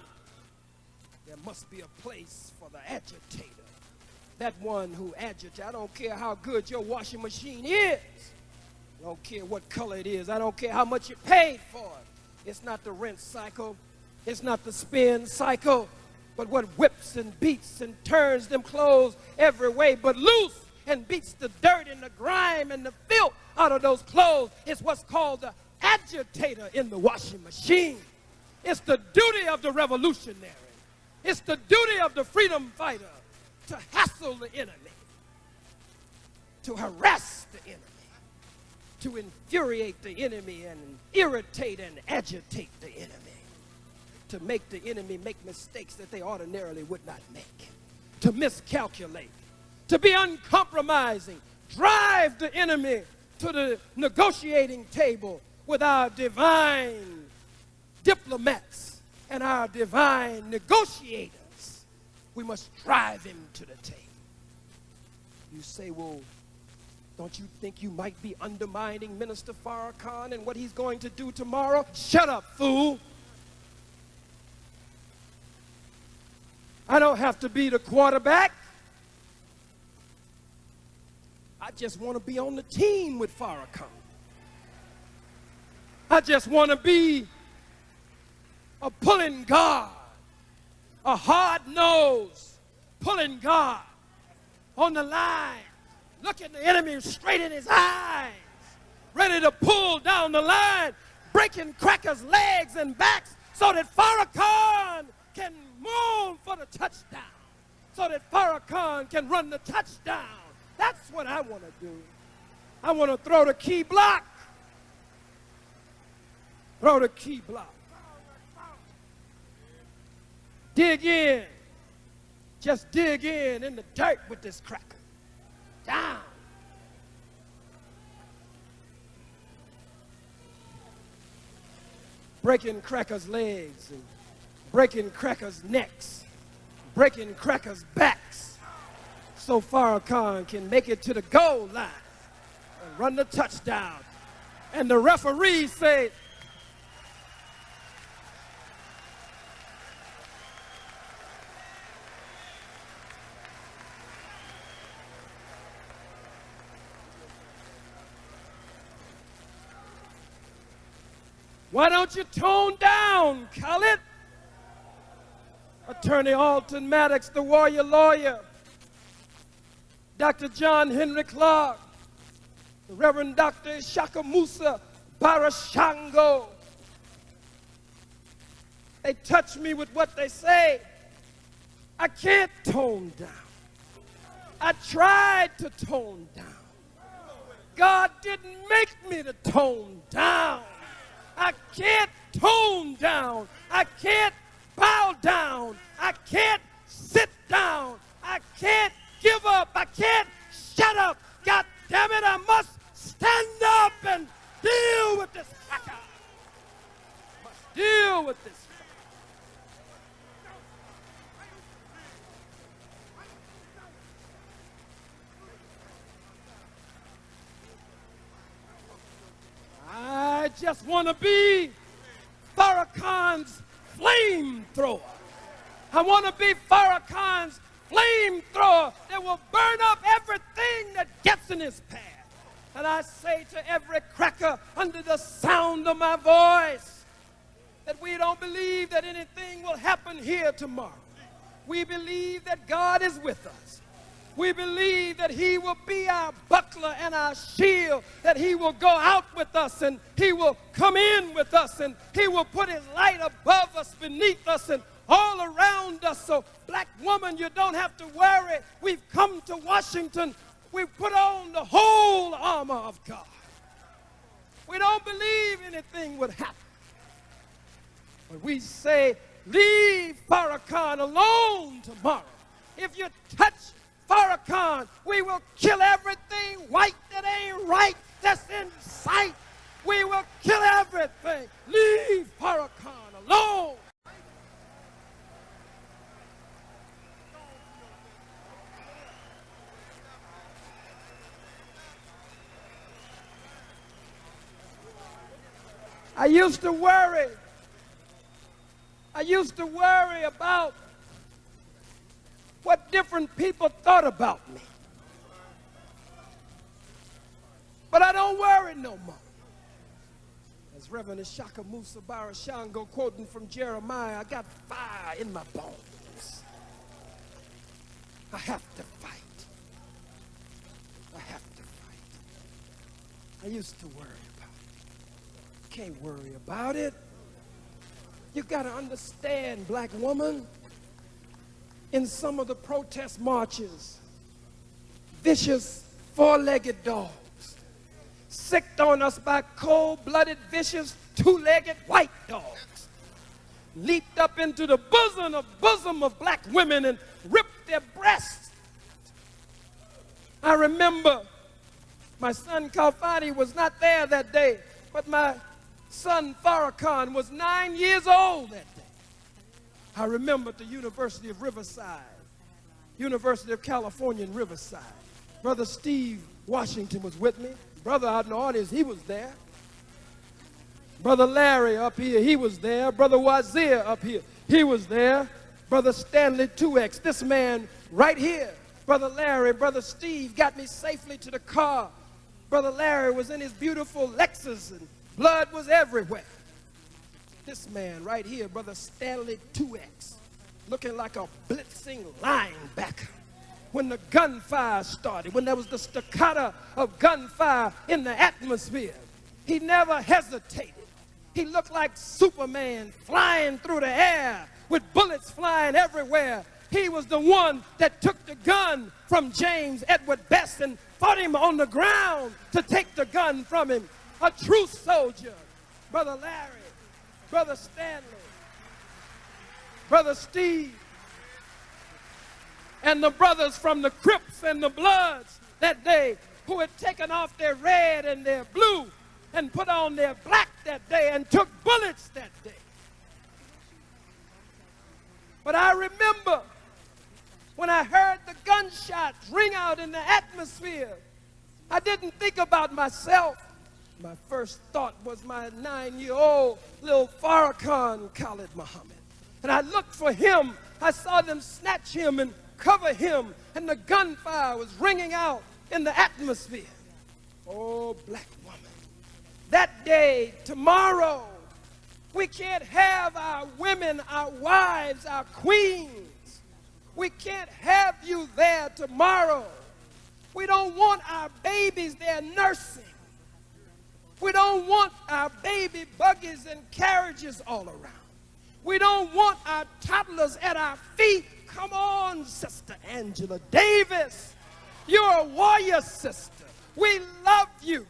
there must be a place for the agitator. That one who agitates. I don't care how good your washing machine is. I don't care what color it is. I don't care how much you paid for it. It's not the rent cycle. It's not the spin cycle. But what whips and beats and turns them clothes every way but loose and beats the dirt and the grime and the filth out of those clothes is what's called the agitator in the washing machine. It's the duty of the revolutionary. It's the duty of the freedom fighter to hassle the enemy, to harass the enemy, to infuriate the enemy and irritate and agitate the enemy, to make the enemy make mistakes that they ordinarily would not make, to miscalculate, to be uncompromising, drive the enemy to the negotiating table with our divine diplomats and our divine negotiators. We must drive him to the table. You say, well, don't you think you might be undermining Minister Farrakhan and what he's going to do tomorrow? Shut up, fool. I don't have to be the quarterback. I just want to be on the team with Farrakhan. I just want to be a pulling guard, a hard-nosed pulling guard on the line, looking the enemy straight in his eyes, ready to pull down the line, breaking crackers' legs and backs so that Farrakhan can move for the touchdown, so that Farrakhan can run the touchdown. That's what I want to do. I want to throw the key block. Throw the key block. Dig in. Just dig in the dirt with this cracker. Down. Breaking crackers' legs and breaking crackers' necks, breaking crackers' backs, so Farrakhan can make it to the goal line and run the touchdown. And the referee said, why don't you tone down, Khalid? Attorney Alton Maddox, the warrior lawyer, Dr. John Henry Clark, the Reverend Dr. Ishaka Musa Barashango. They touch me with what they say. I can't tone down. I tried to tone down. God didn't make me to tone down. I can't tone down. I can't bow down. I can't sit down. I can't give up. I can't shut up. God damn it, I must stand up and deal with this cracker. Must deal with this cracker. I just want to be Farrakhan's flamethrower. I want to be Farrakhan's flamethrower that will burn up everything that gets in his path. And I say to every cracker under the sound of my voice that we don't believe that anything will happen here tomorrow. We believe that God is with us. We believe that he will be our buckler and our shield, that he will go out with us and he will come in with us and he will put his light above us, beneath us, and all around us. So, black woman, you don't have to worry. We've come to Washington. We've put on the whole armor of God. We don't believe anything would happen. But we say, leave Farrakhan alone tomorrow. If you touch Farrakhan, we will kill everything white that ain't right that's in sight. We will kill everything. Leave Farrakhan alone. I used to worry about what different people thought about me. But I don't worry no more. As Reverend Ishaka Musa Barashango quoting from Jeremiah, I got fire in my bones. I have to fight. I have to fight. I used to worry about it. Can't worry about it. You got to understand, black woman, in some of the protest marches, vicious four-legged dogs sicked on us by cold-blooded, vicious, two-legged white dogs leaped up into the bosom of black women and ripped their breasts. I remember my son Khalid was not there that day, but my son Farrakhan was 9 years old that day. I remember at the University of Riverside, University of California in Riverside. Brother Steve Washington was with me. Brother out in the audience, he was there. Brother Larry up here, he was there. Brother Wazir up here, he was there. Brother Stanley 2X, this man right here. Brother Larry, Brother Steve got me safely to the car. Brother Larry was in his beautiful Lexus and blood was everywhere. This man right here, Brother Stanley 2X, looking like a blitzing linebacker. When the gunfire started, when there was the staccato of gunfire in the atmosphere, he never hesitated. He looked like Superman flying through the air with bullets flying everywhere. He was the one that took the gun from James Edward Best and fought him on the ground to take the gun from him. A true soldier. Brother Larry, Brother Stanley, Brother Steve, and the brothers from the Crips and the Bloods that day who had taken off their red and their blue and put on their black that day and took bullets that day. But I remember when I heard the gunshots ring out in the atmosphere, I didn't think about myself. My first thought was my 9-year-old little Farrakhan Khalid Muhammad. And I looked for him. I saw them snatch him and cover him, and the gunfire was ringing out in the atmosphere. Oh, black woman. That day, tomorrow, we can't have our women, our wives, our queens. We can't have you there tomorrow. We don't want our babies there nursing. We don't want our baby buggies and carriages all around. We don't want our toddlers at our feet. Come on, Sister Angela Davis. You're a warrior sister. We love you.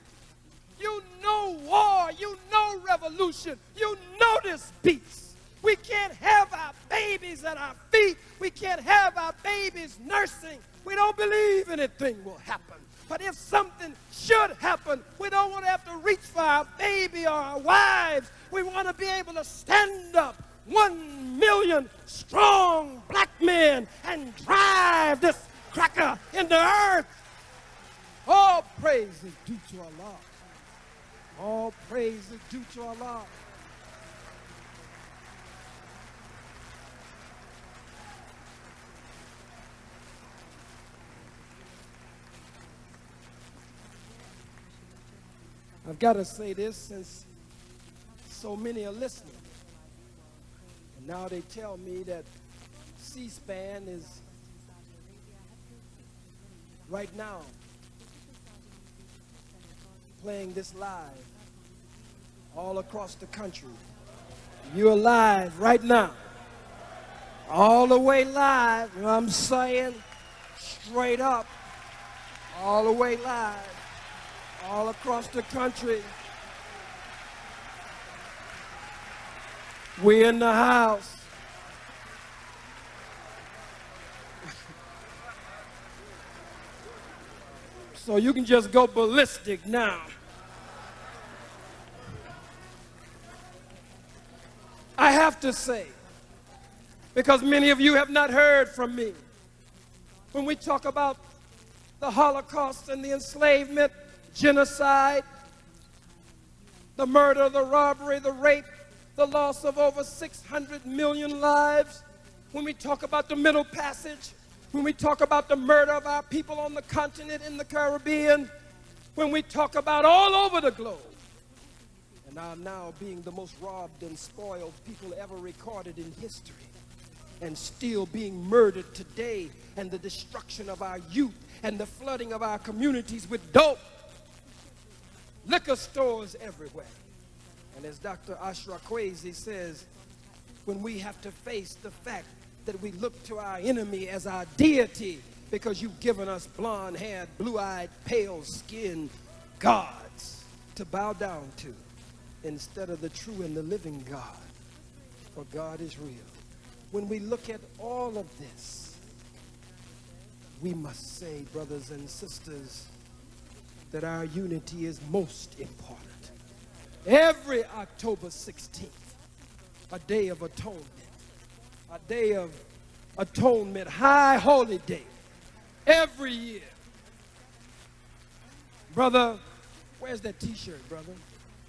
You know war. You know revolution. You know this beast. We can't have our babies at our feet. We can't have our babies nursing. We don't believe anything will happen. But if something should happen, we don't want to have to reach for our baby or our wives. We want to be able to stand up 1 million strong black men and drive this cracker in the earth. All praise is due to Allah. All praise is due to Allah. I've got to say this since so many are listening. And now they tell me that C-SPAN is right now playing this live all across the country. You're live right now. All the way live, you know what I'm saying? Straight up, all the way live. All across the country. We're in the house. So you can just go ballistic now. I have to say, because many of you have not heard from me, when we talk about the Holocaust and the enslavement, genocide, the murder, the robbery, the rape, the loss of over 600 million lives, when we talk about the Middle Passage, when we talk about the murder of our people on the continent in the Caribbean, when we talk about all over the globe, and are now being the most robbed and spoiled people ever recorded in history, and still being murdered today, and the destruction of our youth, and the flooding of our communities with dope, liquor stores everywhere. And as Dr. Ashra Kwesi says, when we have to face the fact that we look to our enemy as our deity because you've given us blonde-haired, blue-eyed, pale-skinned gods to bow down to instead of the true and the living God, for God is real. When we look at all of this, we must say, brothers and sisters, that our unity is most important. Every October 16th, a day of atonement, a day of atonement, high holy day, every year. Brother, where's that t-shirt, brother?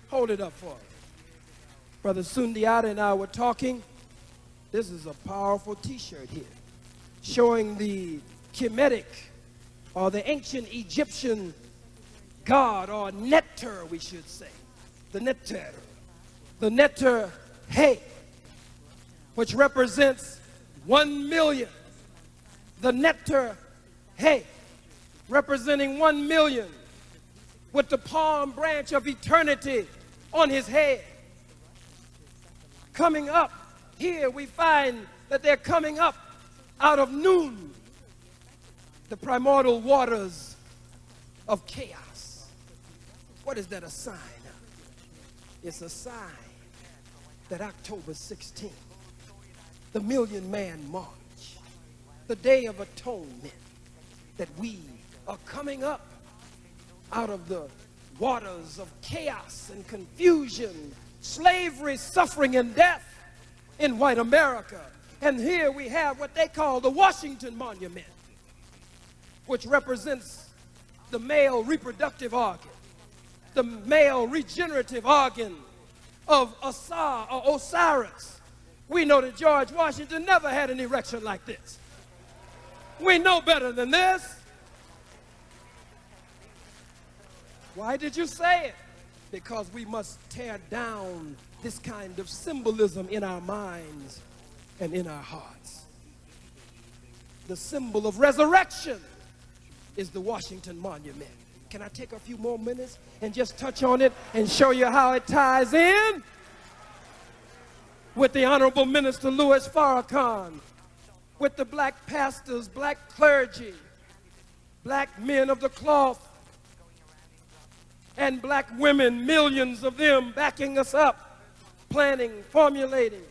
Hold it up for us. Brother Sundiata and I were talking. This is a powerful t-shirt here, showing the Kemetic, or the ancient Egyptian god, or Neter, we should say. The Neter Hey, which represents 1 million. The Neter Hey, representing 1 million, with the palm branch of eternity on his head. Coming up, here we find that they're coming up out of Nun, the primordial waters of chaos. What is that a sign of? It's a sign that October 16th, the Million Man March, the Day of Atonement, that we are coming up out of the waters of chaos and confusion, slavery, suffering, and death in white America. And here we have what they call the Washington Monument, which represents the male reproductive organ, the male regenerative organ of Asa or Osiris. We know that George Washington never had an erection like this. We know better than this. Why did you say it? Because we must tear down this kind of symbolism in our minds and in our hearts. The symbol of resurrection is the Washington Monument. Can I take a few more minutes and just touch on it and show you how it ties in with the Honorable Minister Louis Farrakhan, with the black pastors, black clergy, black men of the cloth, and black women, millions of them backing us up, planning, formulating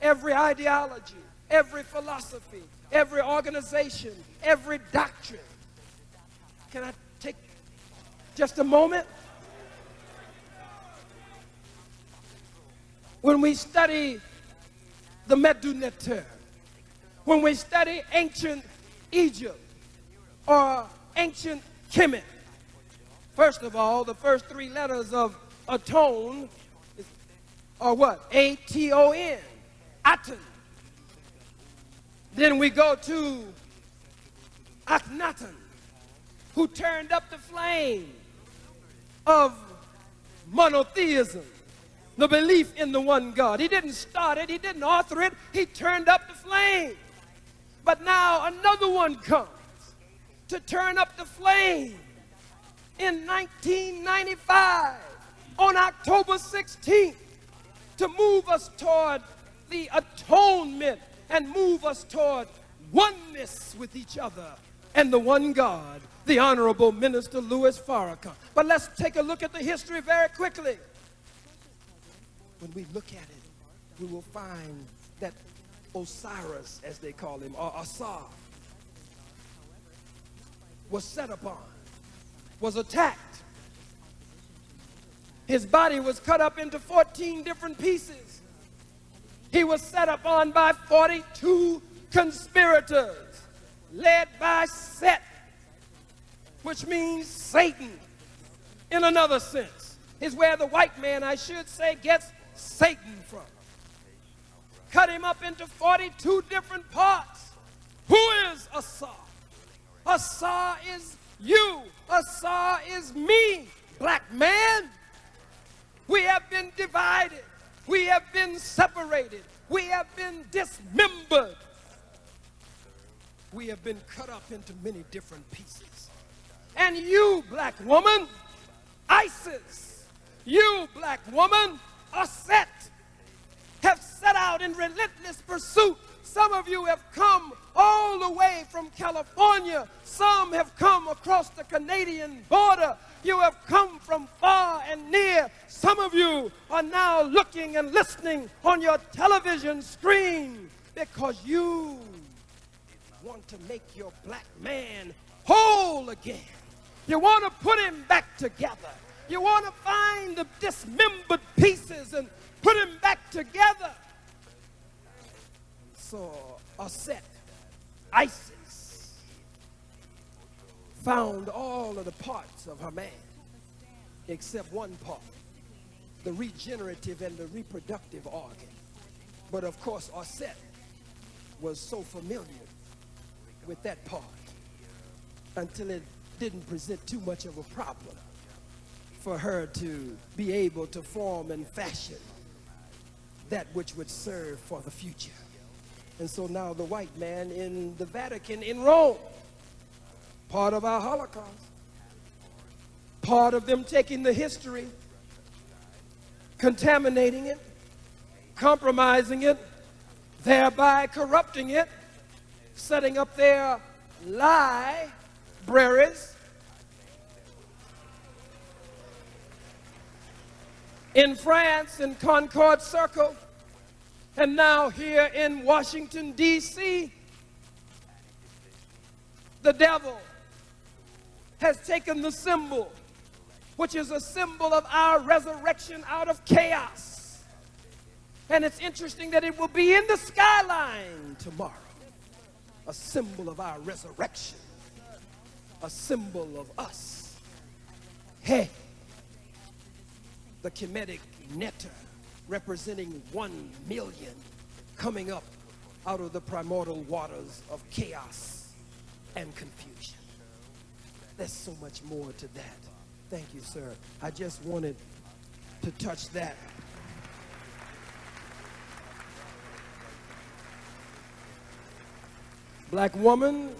every ideology, every philosophy, every organization, every doctrine. Can I take just a moment? When we study the Medu Neter, when we study ancient Egypt or ancient Kemet, first of all, the first 3 letters of atone are what? A-T-O-N, Aten. Then we go to Akhenaten, who turned up the flame of monotheism, the belief in the one God. He didn't start it, he didn't author it, he turned up the flame. But now another one comes to turn up the flame. In 1995, on October 16th, to move us toward the atonement and move us toward oneness with each other and the one God, the Honorable Minister Louis Farrakhan. But let's take a look at the history very quickly. When we look at it, we will find that Osiris, as they call him, or Asa, was set upon, was attacked. His body was cut up into 14 different pieces. He was set upon by 42 conspirators, led by Set, which means Satan in another sense. Is where the white man, I should say, gets Satan from. Cut him up into 42 different parts. Who is Asa? Asa is You, Asa, is me, black man. We have been divided. We have been separated. We have been dismembered. We have been cut up into many different pieces. And you, black woman, ISIS, you, black woman, Aset, have set out in relentless pursuit. Some of you have come all the way from California. Some have come across the Canadian border. You have come from far and near. Some of you are now looking and listening on your television screen because you want to make your black man whole again. You want to put him back together. You want to find the dismembered pieces and put him back together. So Aset, ISIS, found all of the parts of her man except one part, the regenerative and the reproductive organ. But of course, Aset was so familiar with that part until it didn't present too much of a problem for her to be able to form and fashion that which would serve for the future. And so now the white man in the Vatican in Rome, part of our Holocaust, part of them taking the history, contaminating it, compromising it, thereby corrupting it, setting up their libraries in France, in Concord Circle, and now here in Washington, D.C., the devil has taken the symbol, which is a symbol of our resurrection out of chaos. And it's interesting that it will be in the skyline tomorrow, a symbol of our resurrection, a symbol of us. Hey, the Kemetic netter, representing 1 million coming up out of the primordial waters of chaos and confusion. There's so much more to that. Thank you, sir. I just wanted to touch that. Black woman,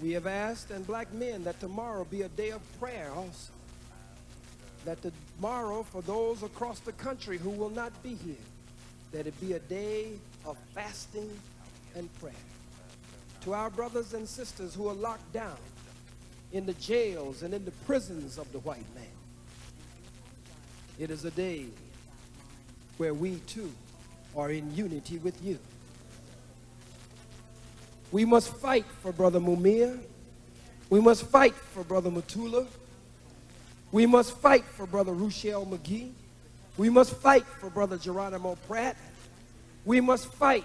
we have asked, and black men, that tomorrow be a day of prayer also. That tomorrow, for those across the country who will not be here, that it be a day of fasting and prayer. To our brothers and sisters who are locked down in the jails and in the prisons of the white man, it is a day where we too are in unity with you. We must fight for Brother Mumia. We must fight for Brother Matula. We must fight for Brother Ruchell McGee. We must fight for Brother Geronimo Pratt. We must fight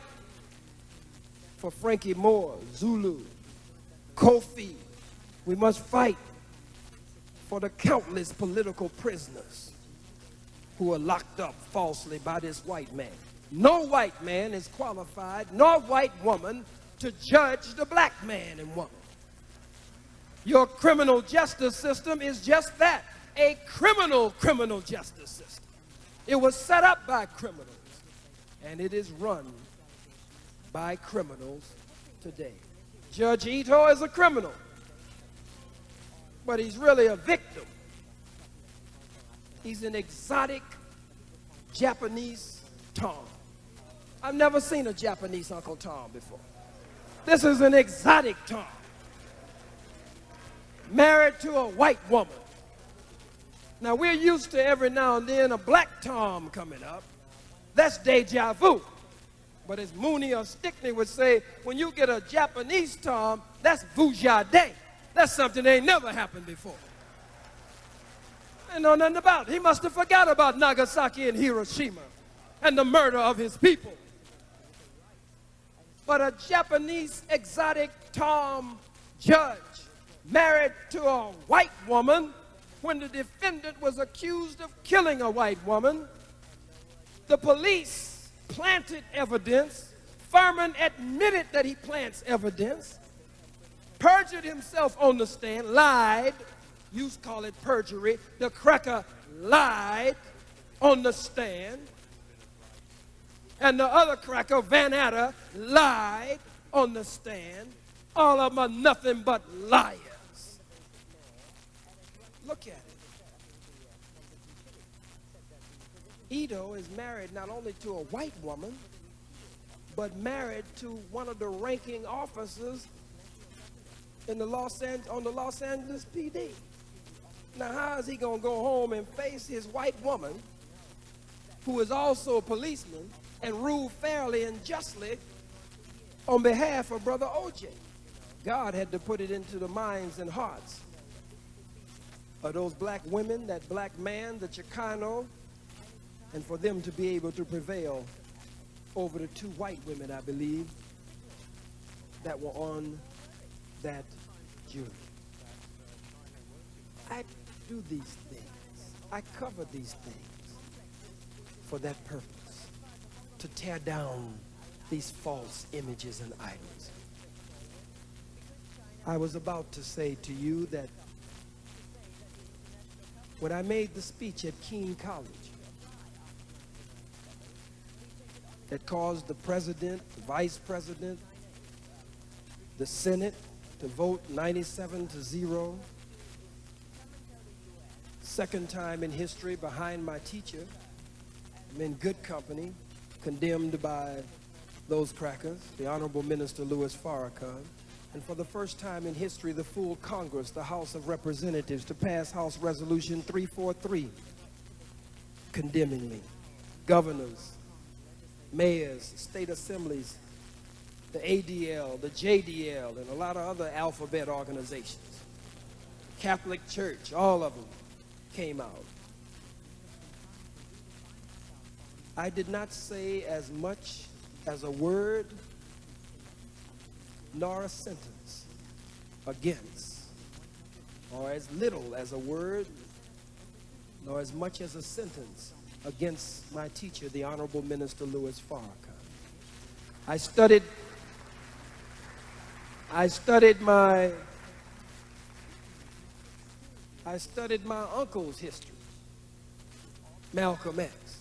for Frankie Moore, Zulu, Kofi. We must fight for the countless political prisoners who are locked up falsely by this white man. No white man is qualified, nor white woman, to judge the black man and woman. Your criminal justice system is just that, a criminal justice system. It was set up by criminals, and it is run by criminals today. Judge Ito is a criminal, but he's really a victim. He's an exotic Japanese Tom. I've never seen a Japanese Uncle Tom before. This is an exotic Tom, married to a white woman. Now, we're used to every now and then a black Tom coming up. That's deja vu. But as Mooney or Stickney would say, when you get a Japanese Tom, that's vujade. That's something that ain't never happened before. I know nothing about it. He must have forgot about Nagasaki and Hiroshima and the murder of his people. But a Japanese exotic Tom judge married to a white woman, when the defendant was accused of killing a white woman, the police planted evidence. Furman admitted that he plants evidence. perjured himself on the stand, lied. You call it perjury. The cracker lied on the stand. And the other cracker, Van Atta, lied on the stand. All of them are nothing but liars. Look at it. Ito is married not only to a white woman, but married to one of the ranking officers in the on the Los Angeles PD. Now, how is he going to go home and face his white woman, who is also a policeman, and rule fairly and justly on behalf of Brother O.J.? God had to put it into the minds and hearts of those black women, that black man, the Chicano, and for them to be able to prevail over the two white women, I believe, that were on that jury. I do these things. I cover these things for that purpose, to tear down these false images and idols. I was about to say to you that when I made the speech at Keene College that caused the president, the vice president, the Senate to vote 97-0, second time in history behind my teacher, I'm in good company, condemned by those crackers, the Honorable Minister Louis Farrakhan, and for the first time in history, the full Congress, the House of Representatives, to pass House Resolution 343, condemning me. Governors, mayors, state assemblies, the ADL, the JDL, and a lot of other alphabet organizations. Catholic Church, all of them came out. I did not say as much as a word nor a sentence against, or as little as a word nor as much as a sentence against my teacher, the Honorable Minister Louis Farrakhan. I studied my uncle's history, Malcolm X,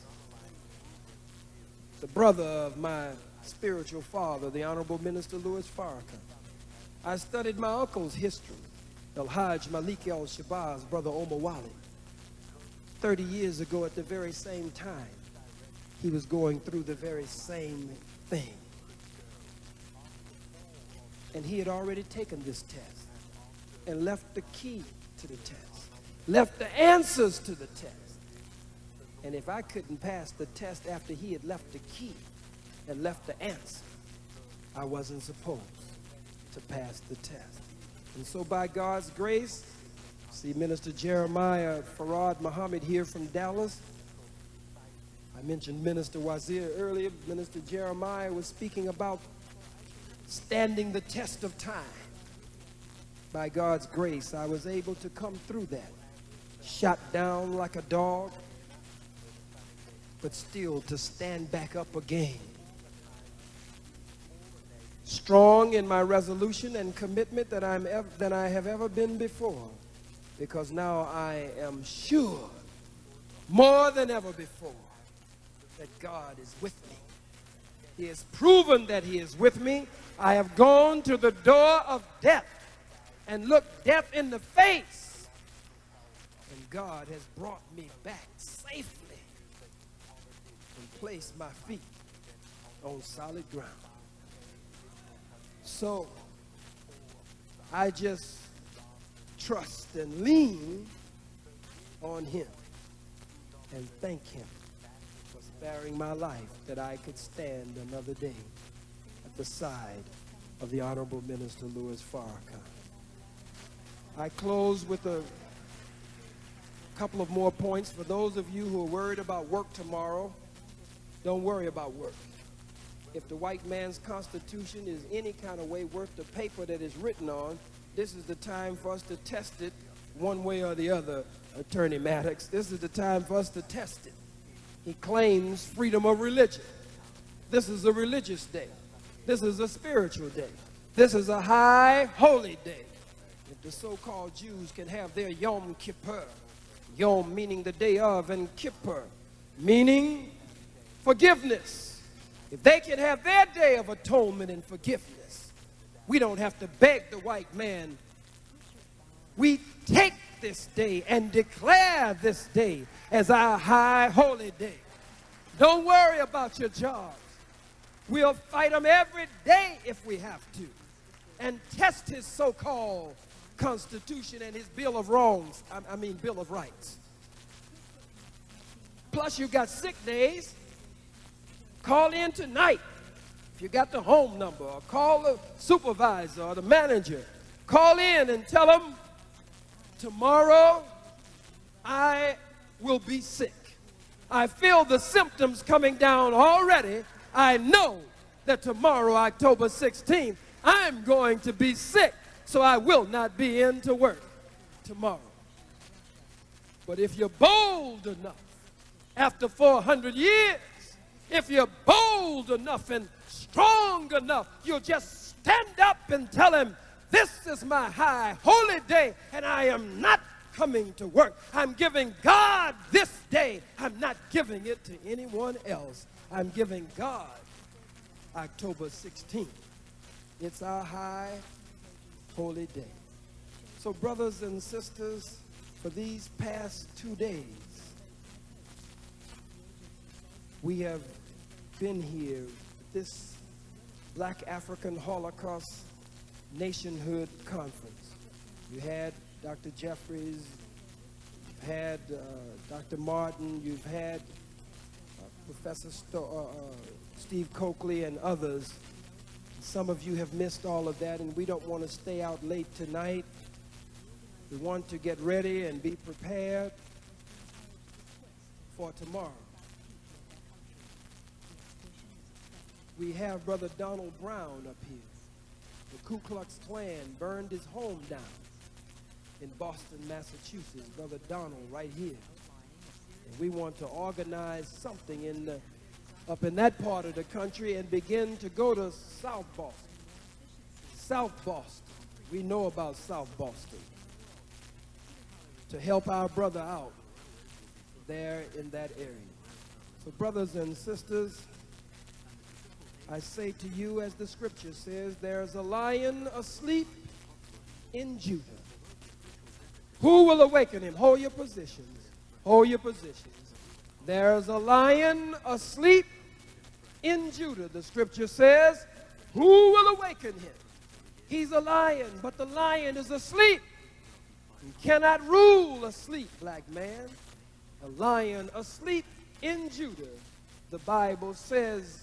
the brother of my spiritual father, the Honorable Minister Louis Farrakhan. I studied my uncle's history, El-Hajj Malik El-Shabazz, brother Omar Wali. 30 years ago at the very same time, he was going through the very same thing. And he had already taken this test and left the key to the test, left the answers to the test. And if I couldn't pass the test after he had left the key and left the answer, I wasn't supposed to pass the test. And so by God's grace, see Minister Jeremiah Farad Muhammad here from Dallas. I mentioned Minister Wazir earlier. Minister Jeremiah was speaking about standing the test of time. By God's grace, I was able to come through that. Shot down like a dog, but still to stand back up again. Strong in my resolution and commitment than I have ever been before, because now I am sure, more than ever before, that God is with me. He has proven that he is with me. I have gone to the door of death and looked death in the face, and God has brought me back safely and placed my feet on solid ground. So I just trust and lean on him and thank him for sparing my life that I could stand another day at the side of the Honorable Minister Louis Farrakhan. I close with a couple of more points. For those of you who are worried about work tomorrow, don't worry about work. If the white man's constitution is any kind of way worth the paper that it's written on, this is the time for us to test it one way or the other, Attorney Maddox. This is the time for us to test it. He claims freedom of religion. This is a religious day. This is a spiritual day. This is a high holy day. If the so-called Jews can have their Yom Kippur, Yom meaning the day of, and Kippur meaning forgiveness. If they can have their day of atonement and forgiveness, we don't have to beg the white man. We take this day and declare this day as our high holy day. Don't worry about your jobs. We'll fight them every day if we have to, and test his so-called Constitution and his Bill of Wrongs, Bill of Rights. Plus, you got sick days. Call in tonight. If you got the home number, or call the supervisor or the manager. Call in and tell them, tomorrow I will be sick. I feel the symptoms coming down already. I know that tomorrow, October 16th, I'm going to be sick, so I will not be in to work tomorrow. But if you're bold enough, after 400 years, if you're bold enough and strong enough, you'll just stand up and tell him, this is my high holy day, and I am not coming to work. I'm giving God this day. I'm not giving it to anyone else. I'm giving God October 16th. It's our high holy day. So brothers and sisters, for these past 2 days, we have been here at this Black African Holocaust Nationhood Conference. You had Dr. Jeffries, you've had Dr. Martin, you've had Professor Steve Coakley and others. Some of you have missed all of that, and we don't want to stay out late tonight. We want to get ready and be prepared for tomorrow. We have Brother Donald Brown up here. The Ku Klux Klan burned his home down in Boston, Massachusetts. Brother Donald right here. And we want to organize something up in that part of the country and begin to go to South Boston. South Boston. We know about South Boston. To help our brother out there in that area. So brothers and sisters, I say to you, as the scripture says, there's a lion asleep in Judah. Who will awaken him? Hold your positions. Hold your positions. There's a lion asleep in Judah. The scripture says, who will awaken him? He's a lion, but the lion is asleep. You cannot rule asleep, black man. A lion asleep in Judah. The Bible says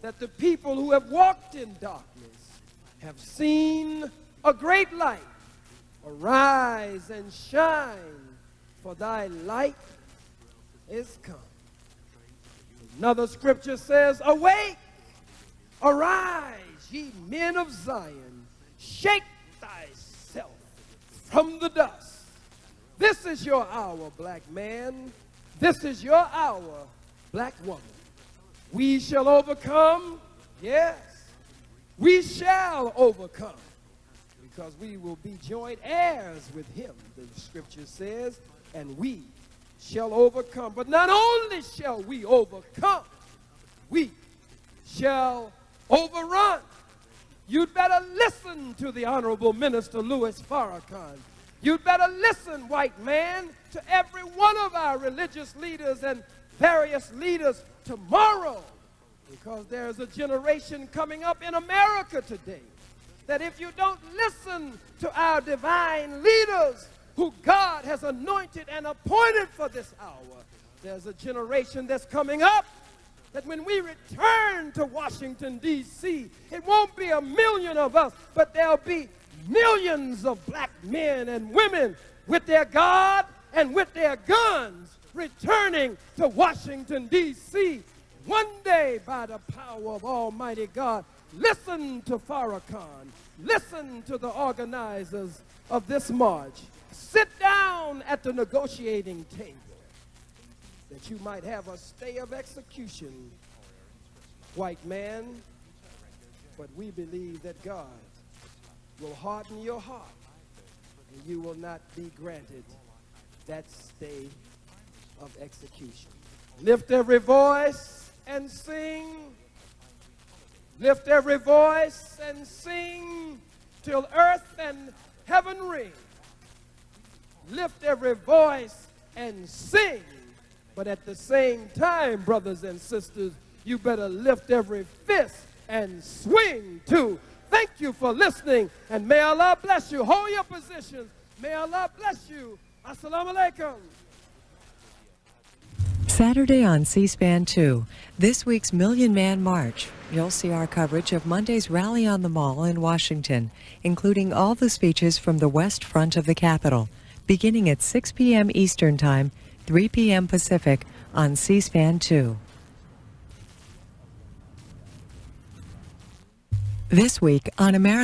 that the people who have walked in darkness have seen a great light. Arise and shine, for thy light is come. Another scripture says, awake, arise, ye men of Zion, shake thyself from the dust. This is your hour, black man. This is your hour, black woman. We shall overcome, yes, we shall overcome, because we will be joint heirs with him, the scripture says, and we shall overcome. But not only shall we overcome, we shall overrun. You'd better listen to the Honorable Minister Louis Farrakhan. You'd better listen, white man, to every one of our religious leaders and various leaders tomorrow, because there's a generation coming up in America today that if you don't listen to our divine leaders who God has anointed and appointed for this hour, there's a generation that's coming up that when we return to Washington, D.C., it won't be 1 million of us, but there'll be millions of black men and women with their God and with their guns returning to Washington, D.C. one day by the power of Almighty God. Listen to Farrakhan. Listen to the organizers of this march. Sit down at the negotiating table that you might have a stay of execution, white man. But we believe that God will harden your heart, and you will not be granted that stay of execution. Lift every voice and sing. Lift every voice and sing till earth and heaven ring. Lift every voice and sing. But at the same time, brothers and sisters, you better lift every fist and swing too. Thank you for listening, and may Allah bless you. Hold your positions. May Allah bless you. Assalamu alaikum. Saturday on C-SPAN 2, this week's Million Man March. You'll see our coverage of Monday's rally on the Mall in Washington, including all the speeches from the west front of the Capitol, beginning at 6 p.m. Eastern Time, 3 p.m. Pacific on C-SPAN 2. This week on America.